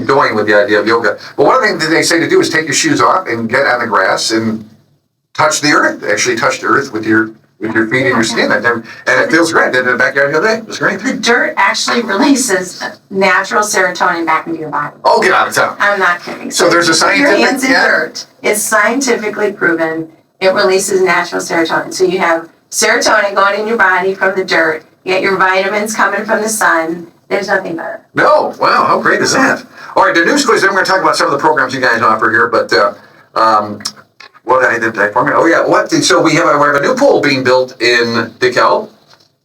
going with the idea of yoga. But one of the things that they say to do is take your shoes off and get on the grass and touch the earth. Actually touch the earth with your feet and your skin. And it feels great. Did it in the backyard the other day? It was great.
The dirt actually releases natural serotonin back into your body.
Oh, get out of town.
I'm not kidding.
So there's a
if you put your
scientific-
hands in
yeah.
dirt. It's scientifically proven. It releases natural serotonin. So you have serotonin going in your body from the dirt. You get your vitamins coming from the sun. There's nothing better.
No. Wow, how great is that? All right, the news quiz, then we're going to talk about some of the programs you guys offer here, but what did I form? Oh, yeah. So we have a new pool being built in DeKalb.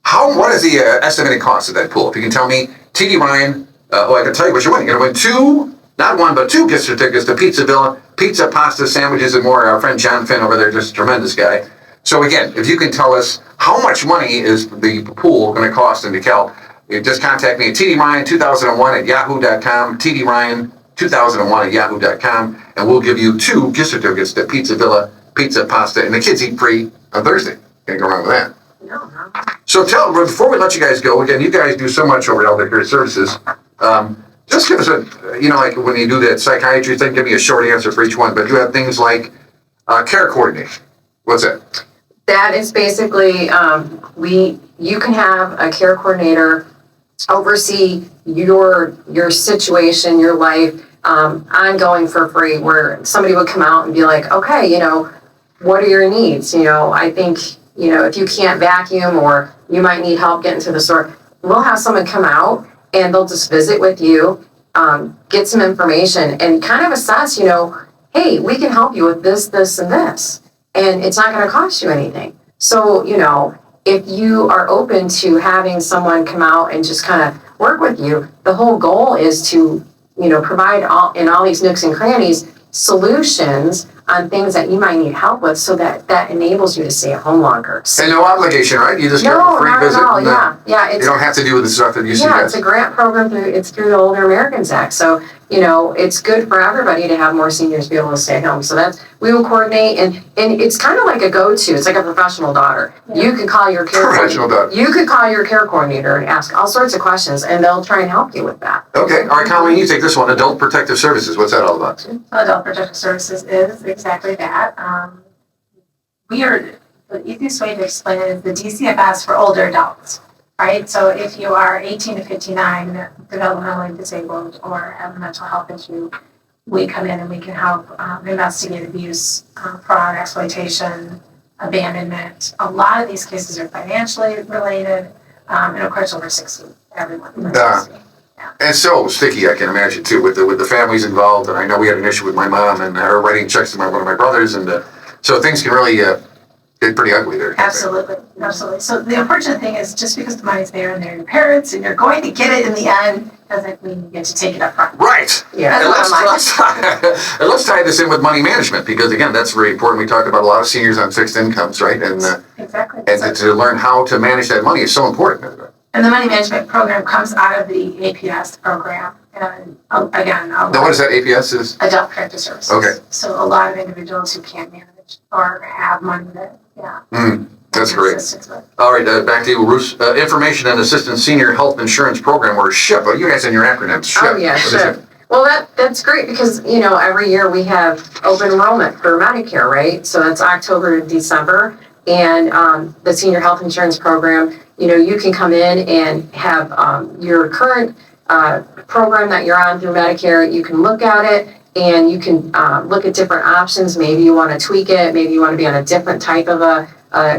What is the estimated cost of that pool? If you can tell me, TD Ryan, I can tell you what you're winning. You're going to win not one, but two gift certificates to Pizza Villa, pizza, pasta, sandwiches, and more. Our friend John Finn over there, just a tremendous guy. So again, if you can tell us how much money is the pool going to cost in DeKalb, you just contact me at tdryan2001@yahoo.com, tdryan2001@yahoo.com, and we'll give you two gift certificates to Pizza Villa, pizza, pasta, and the kids eat free on Thursday. Can't go wrong with that.
No.
So before we let you guys go, again, you guys do so much over at Elder Care Services. Just give us like when you do that psychiatry thing, give me a short answer for each one, but you have things like care coordination. What's that?
That is basically, you can have a care coordinator oversee your situation, your life, ongoing for free, where somebody would come out and be like, okay, what are your needs? I think, if you can't vacuum or you might need help getting to the store, we'll have someone come out and they'll just visit with you, get some information and kind of assess, hey, we can help you with this, this, and this. And it's not going to cost you anything. So, if you are open to having someone come out and just kind of work with you, the whole goal is to, provide in all these nooks and crannies solutions on things that you might need help with, so that enables you to stay at home longer. So,
And no obligation, right? You just get
no,
a free
not
visit.
at all.
and,
Yeah.
You don't have to do with the stuff that you see.
Yeah, it's a grant program through the Older Americans Act. So, it's good for everybody to have more seniors be able to stay at home. So we will coordinate, and it's kind of like a go-to. It's like a professional daughter.
Yeah.
You could call your care
Professional daughter.
You could call your care coordinator and ask all sorts of questions, and they'll try and help you with that.
Okay. All right, Colleen, you take this one. Adult Protective Services. What's that all about?
Adult Protective Services is exactly that. The easiest way to explain it is the DCFS for older adults, right? So if you are 18 to 59, developmentally disabled, or have a mental health issue, we come in and we can help investigate abuse, fraud, exploitation, abandonment. A lot of these cases are financially related, and of course over 60, everyone over 60.
And so sticky, I can imagine too, with the families involved. And I know we had an issue with my mom and her writing checks to one of my brothers, and so things can really get pretty ugly there.
Absolutely. So the unfortunate thing is, just because the money's there and they're your parents and you're going to get it in the end, doesn't mean you get to take it up front.
Right.
Yeah.
And let's tie this in with money management, because again, that's very important. We talked about a lot of seniors on fixed incomes, right? And
Exactly.
and to learn how to manage that money is so important.
And the money management program comes out of the APS program. And again,
Now, what is that? APS is?
Adult Protective Services.
Okay.
So a lot of individuals who can't manage or have money that,
That's great.
assistance with.
All right, back to you, Bruce. Information and Assistance Senior Health Insurance Program, or SHIP. You guys in your acronyms, SHIP.
Oh, yeah,
What is
sure.
it?
Well, that's great because, every year we have open enrollment for Medicare, right? So that's October to December. And the Senior Health Insurance Program, you can come in and have your current program that you're on through Medicare. You can look at it and you can look at different options. Maybe you want to tweak it. Maybe you want to be on a different type of a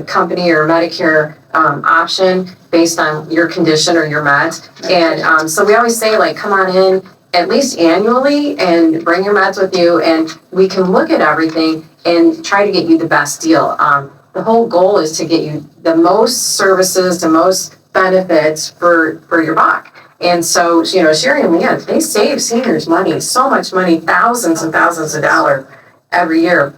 company or Medicare option based on your condition or your meds. And so we always say, like, come on in at least annually and bring your meds with you, and we can look at everything and try to get you the best deal. The whole goal is to get you the most services, the most benefits for your buck. And so, Sherry and Leanne, they save seniors money, so much money, thousands and thousands of dollars every year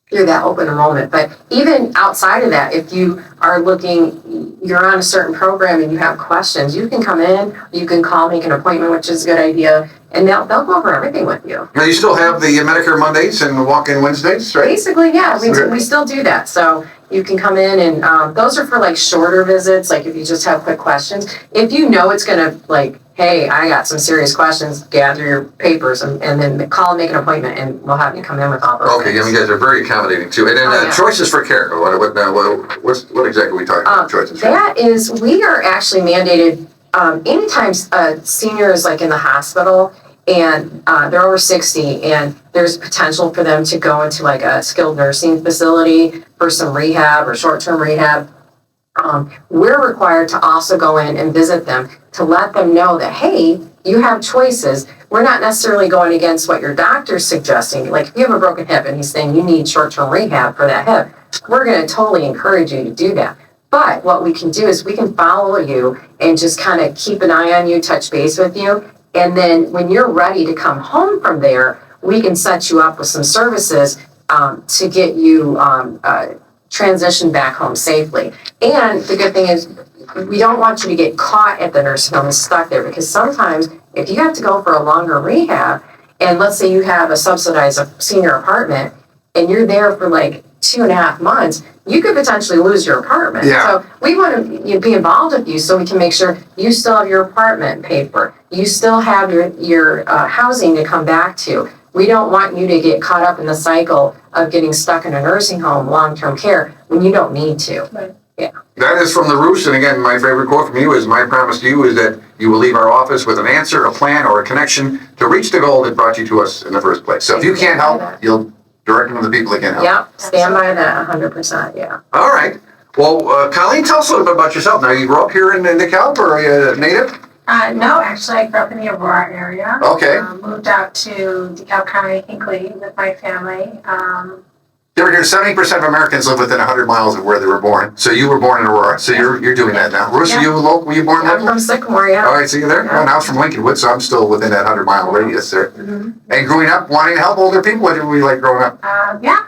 through that open enrollment. But even outside of that, if you are you're on a certain program and you have questions, you can come in, you can call, make an appointment, which is a good idea, and they'll go over everything with you.
Now, you still have the Medicare Mondays and walk-in Wednesdays, right?
Basically, yeah, we still do that. So you can come in and those are for like shorter visits, like if you just have quick questions. If it's gonna hey, I got some serious questions, gather your papers and then call and make an appointment and we'll have you come in with all those
Okay,
things.
you guys are very accommodating too. And then choices for care. What exactly are we talking about? Choices for care?
That is, we are actually mandated anytime a senior is like in the hospital and they're over 60 and there's potential for them to go into like a skilled nursing facility for some rehab or short-term rehab. We're required to also go in and visit them to let them know that, hey, you have choices. We're not necessarily going against what your doctor's suggesting. Like if you have a broken hip and he's saying you need short-term rehab for that hip, we're going to totally encourage you to do that. But what we can do is we can follow you and just kind of keep an eye on you, touch base with you. And then when you're ready to come home from there, we can set you up with some services to get you transition back home safely. And the good thing is we don't want you to get caught at the nursing home and stuck there, because sometimes if you have to go for a longer rehab, and let's say you have a subsidized senior apartment and you're there for like 2.5 months, you could potentially lose your apartment.
Yeah.
So we want to be involved with you so we can make sure you still have your apartment paid for. You still have your housing to come back to. We don't want you to get caught up in the cycle of getting stuck in a nursing home, long-term care, when you don't need to.
Right.
Yeah.
That is from the Roos, and again, my favorite quote from you is, my promise to you is that you will leave our office with an answer, a plan, or a connection to reach the goal that brought you to us in the first place. So if you can't help, you'll direct them to the people that can help.
Yep, stand by that 100%, yeah.
All right. Well, Colleen, tell us a little bit about yourself. Now, you grew up here in DeKalb, or are you a native?
No, actually, I grew up in the Aurora area.
Okay.
Moved out to DeKalb County, Hinckley, with my family.
You ever hear 70% of Americans live within 100 miles of where they were born. So you were born in Aurora. So you're doing that now. Bruce,
Yeah.
were you born
I'm
local?
from Sycamore, yeah.
All right, so you're there?
Yeah.
And I was from Lincolnwood, so I'm still within that 100-mile radius there.
Mm-hmm.
And growing up, wanting to help older people, what did we like growing up?
Yeah,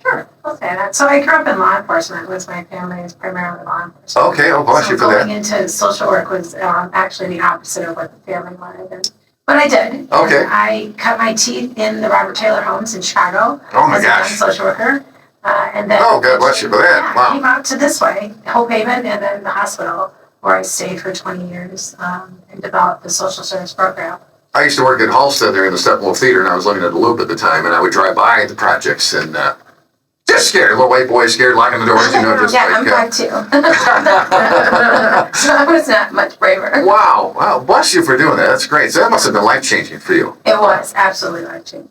sure, I'll say that. So I grew up in law enforcement. My family is primarily law enforcement.
Okay, oh, bless you for
Going
that.
into social work was actually the opposite of what the family wanted. But I did.
Okay.
And I cut my teeth in the Robert Taylor homes in Chicago.
Oh my
as a young
gosh.
social worker. And then
Oh, God bless you for that.
Yeah,
Wow.
came out to this way, Hope Haven, and then the hospital, where I stayed for 20 years and developed the social service program.
I used to work at Halstead there in the Steppenwolf Theater, and I was living at the Loop at the time, and I would drive by the projects and just scared. Little white boy scared, locking the doors, just
yeah,
like...
I'm 5'2". So I was not much braver.
Wow, bless you for doing that. That's great. So that must have been life-changing for you.
It was absolutely life-changing.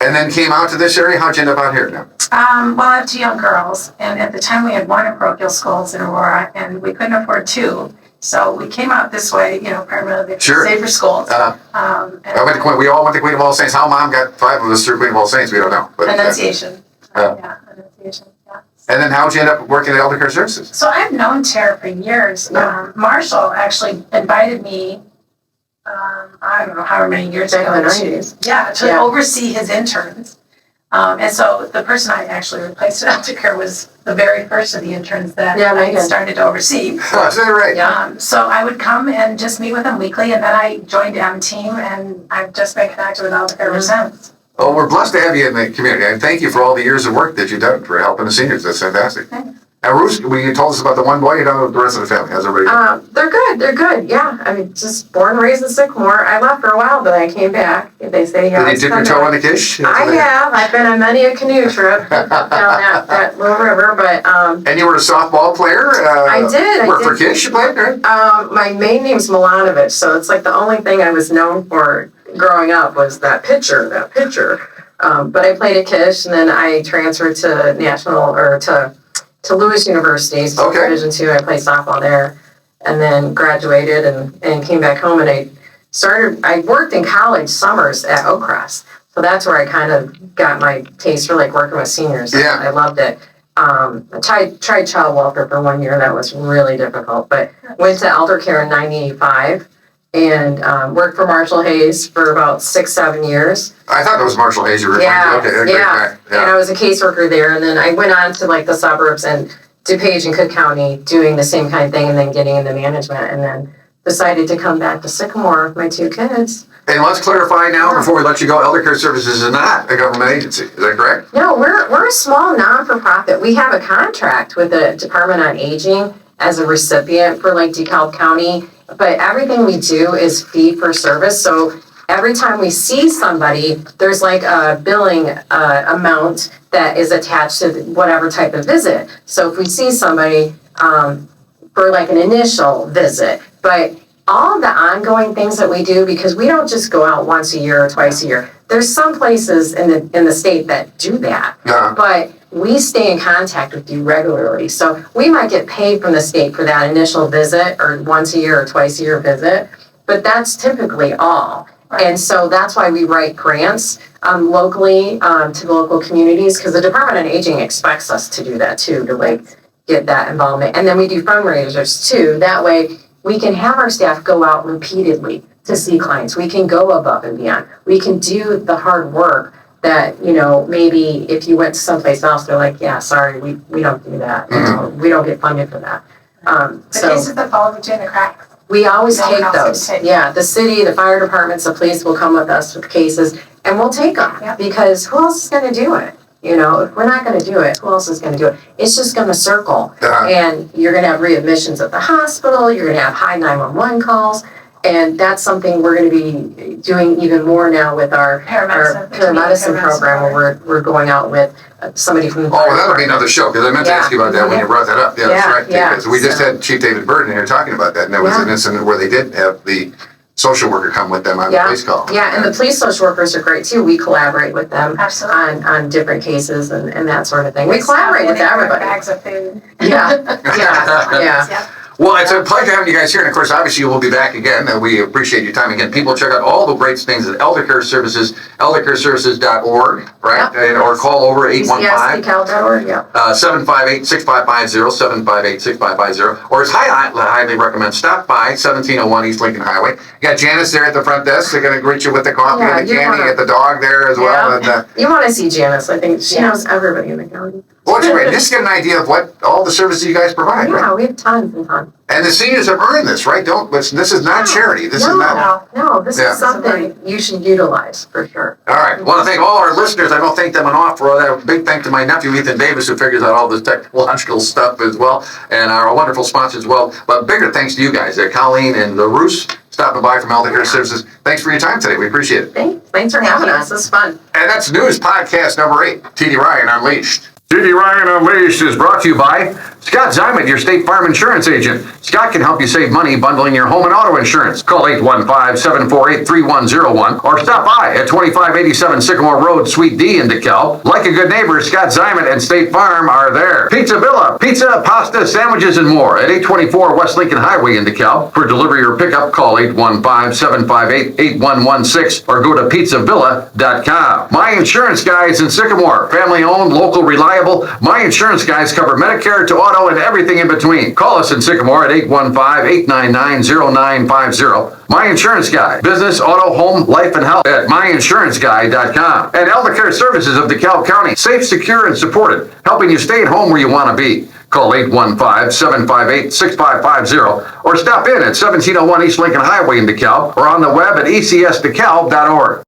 And then came out to this area. How'd you end up out here now?
Well, I have 2 young girls, and at the time we had 1 in parochial schools in Aurora, and we couldn't afford 2. So we came out this way, primarily for safer schools.
We all went to Queen of All Saints. How Mom got 5 of us through Queen of All Saints, we don't know. But,
Annunciation. Annunciation, yeah.
And then how'd you end up working at Elder Care Services?
So I've known Tara for years. Marshall actually invited me, I don't know how many years ago. To oversee his interns. And so the person I actually replaced at Elder Care was the very first of the interns that I started to oversee.
Oh, is that right?
So I would come and just meet with them weekly, and then I joined M-Team, and I've just been connected with Elder Care ever since.
Oh, we're blessed to have you in the community, and thank you for all the years of work that you've done for helping the seniors. That's fantastic.
Thanks.
Now, Ruth, you told us about the one boy, you know the rest of the family. How's everybody?
They're good, yeah. I mean, just born and raised in Sycamore. I left for a while, but I came back. They say,
Did you dip your toe in the kish?
I have. I've been on many a canoe trip down that little river, but...
And you were a softball player?
I did.
Worked for Kish, you played, right?
My main name's Milanovic, so it's like the only thing I was known for growing up was that pitcher. But I played at Kish, and then I transferred to to Lewis University, so Division II. I played softball there, and then graduated and came back home. And I worked in college summers at Oak Crest, so that's where I kind of got my taste for like working with seniors.
Yeah.
I loved it. I tried child welfare for 1 year. That was really difficult, but went to Elder Care in 1985 and worked for Marshall Hayes for about 6-7 years.
I thought it was Marshall Hayes you were
yeah. And I was a caseworker there, and then I went on to like the suburbs and DuPage and Cook County doing the same kind of thing, and then getting into management, and then decided to come back to Sycamore with my 2 kids.
And let's clarify now, before we let you go, Elder Care Services is not a government agency. Is that correct?
No, we're a small non-for-profit. We have a contract with the Department on Aging as a recipient for like DeKalb County, but everything we do is fee for service. So every time we see somebody, there's like a billing amount that is attached to whatever type of visit. So if we see somebody for like an initial visit, but all the ongoing things that we do, because we don't just go out once a year or twice a year. There's some places in the state that do that, but we stay in contact with you regularly. So we might get paid from the state for that initial visit or once a year or twice a year visit, but that's typically all. And so that's why we write grants locally to the local communities, because the Department on Aging expects us to do that too, to like get that involvement. And then we do fundraisers too. That way we can have our staff go out repeatedly to see clients. We can go above and beyond. We can do the hard work that, maybe if you went to someplace else, they're like, yeah, sorry, we don't do that. We don't get funded for that.
The cases that fall between the cracks.
We always take those. Yeah, the city, the fire departments, the police will come with us with cases, and we'll take them because who else is going to do it? If we're not going to do it, who else is going to do it? It's just going to circle, and you're going to have readmissions at the hospital. You're going to have high 911 calls, and that's something we're going to be doing even more now with our paramedicine program, where we're going out with somebody from the fire
that'll be another show, because I meant to ask you about that when you brought that up. Yeah, that's right. Because we just had Chief David Burton here talking about that, and there was an incident where they did have the social worker come with them on the police call.
Yeah, and the police social workers are great too. We collaborate with them on different cases and that sort of thing. We collaborate with everybody.
Bags of food.
Yeah.
Well, it's a pleasure having you guys here, and of course, obviously, we'll be back again, and we appreciate your time again. People check out all the great things at Elder Care Services, eldercareservices.org, right?
Yep.
Or call over 815 758-6550, 758-6550, or as I highly recommend, stop by 1701 East Lincoln Highway. You got Janice there at the front desk. They're going to greet you with the coffee and the candy. You got the dog there as well. And,
you want to see Janice. I think she knows everybody in the county.
Well, it's great. Just get an idea of what all the services you guys provide, right?
Yeah, we have tons and tons.
And the seniors have earned this, right? This is not charity. This is not.
No, this is something you should utilize for sure.
All right. I want to thank all our listeners. I don't thank them enough for all that. Big thank to my nephew, Ethan Davis, who figures out all this technological stuff as well, and our wonderful sponsors as well. But bigger thanks to you guys, Colleen and the Roos, stopping by from Elder Care Services. Thanks for your time today. We appreciate it.
Thanks for having us. It's fun.
And that's News Podcast number 8, TD Ryan Unleashed. TD Ryan Unleashed is brought to you by Scott Zymet, your State Farm insurance agent. Scott can help you save money bundling your home and auto insurance. Call 815-748-3101 or stop by at 2587 Sycamore Road, Suite D in DeKalb. Like a good neighbor, Scott Zymet and State Farm are there. Pizza Villa, pizza, pasta, sandwiches, and more at 824 West Lincoln Highway in DeKalb. For delivery or pickup, call 815-758-8116 or go to pizzavilla.com. My Insurance Guys in Sycamore, family owned, local, reliable. My Insurance Guys cover Medicare to auto and everything in between. Call us in Sycamore at 815-899-0950. My Insurance Guy, business, auto, home, life, and health at myinsurancegyguy.com. And Eldercare Services of DeKalb County, safe, secure, and supported, helping you stay at home where you want to be. Call 815-758-6550 or stop in at 1701 East Lincoln Highway in DeKalb or on the web at ecsdekalb.org.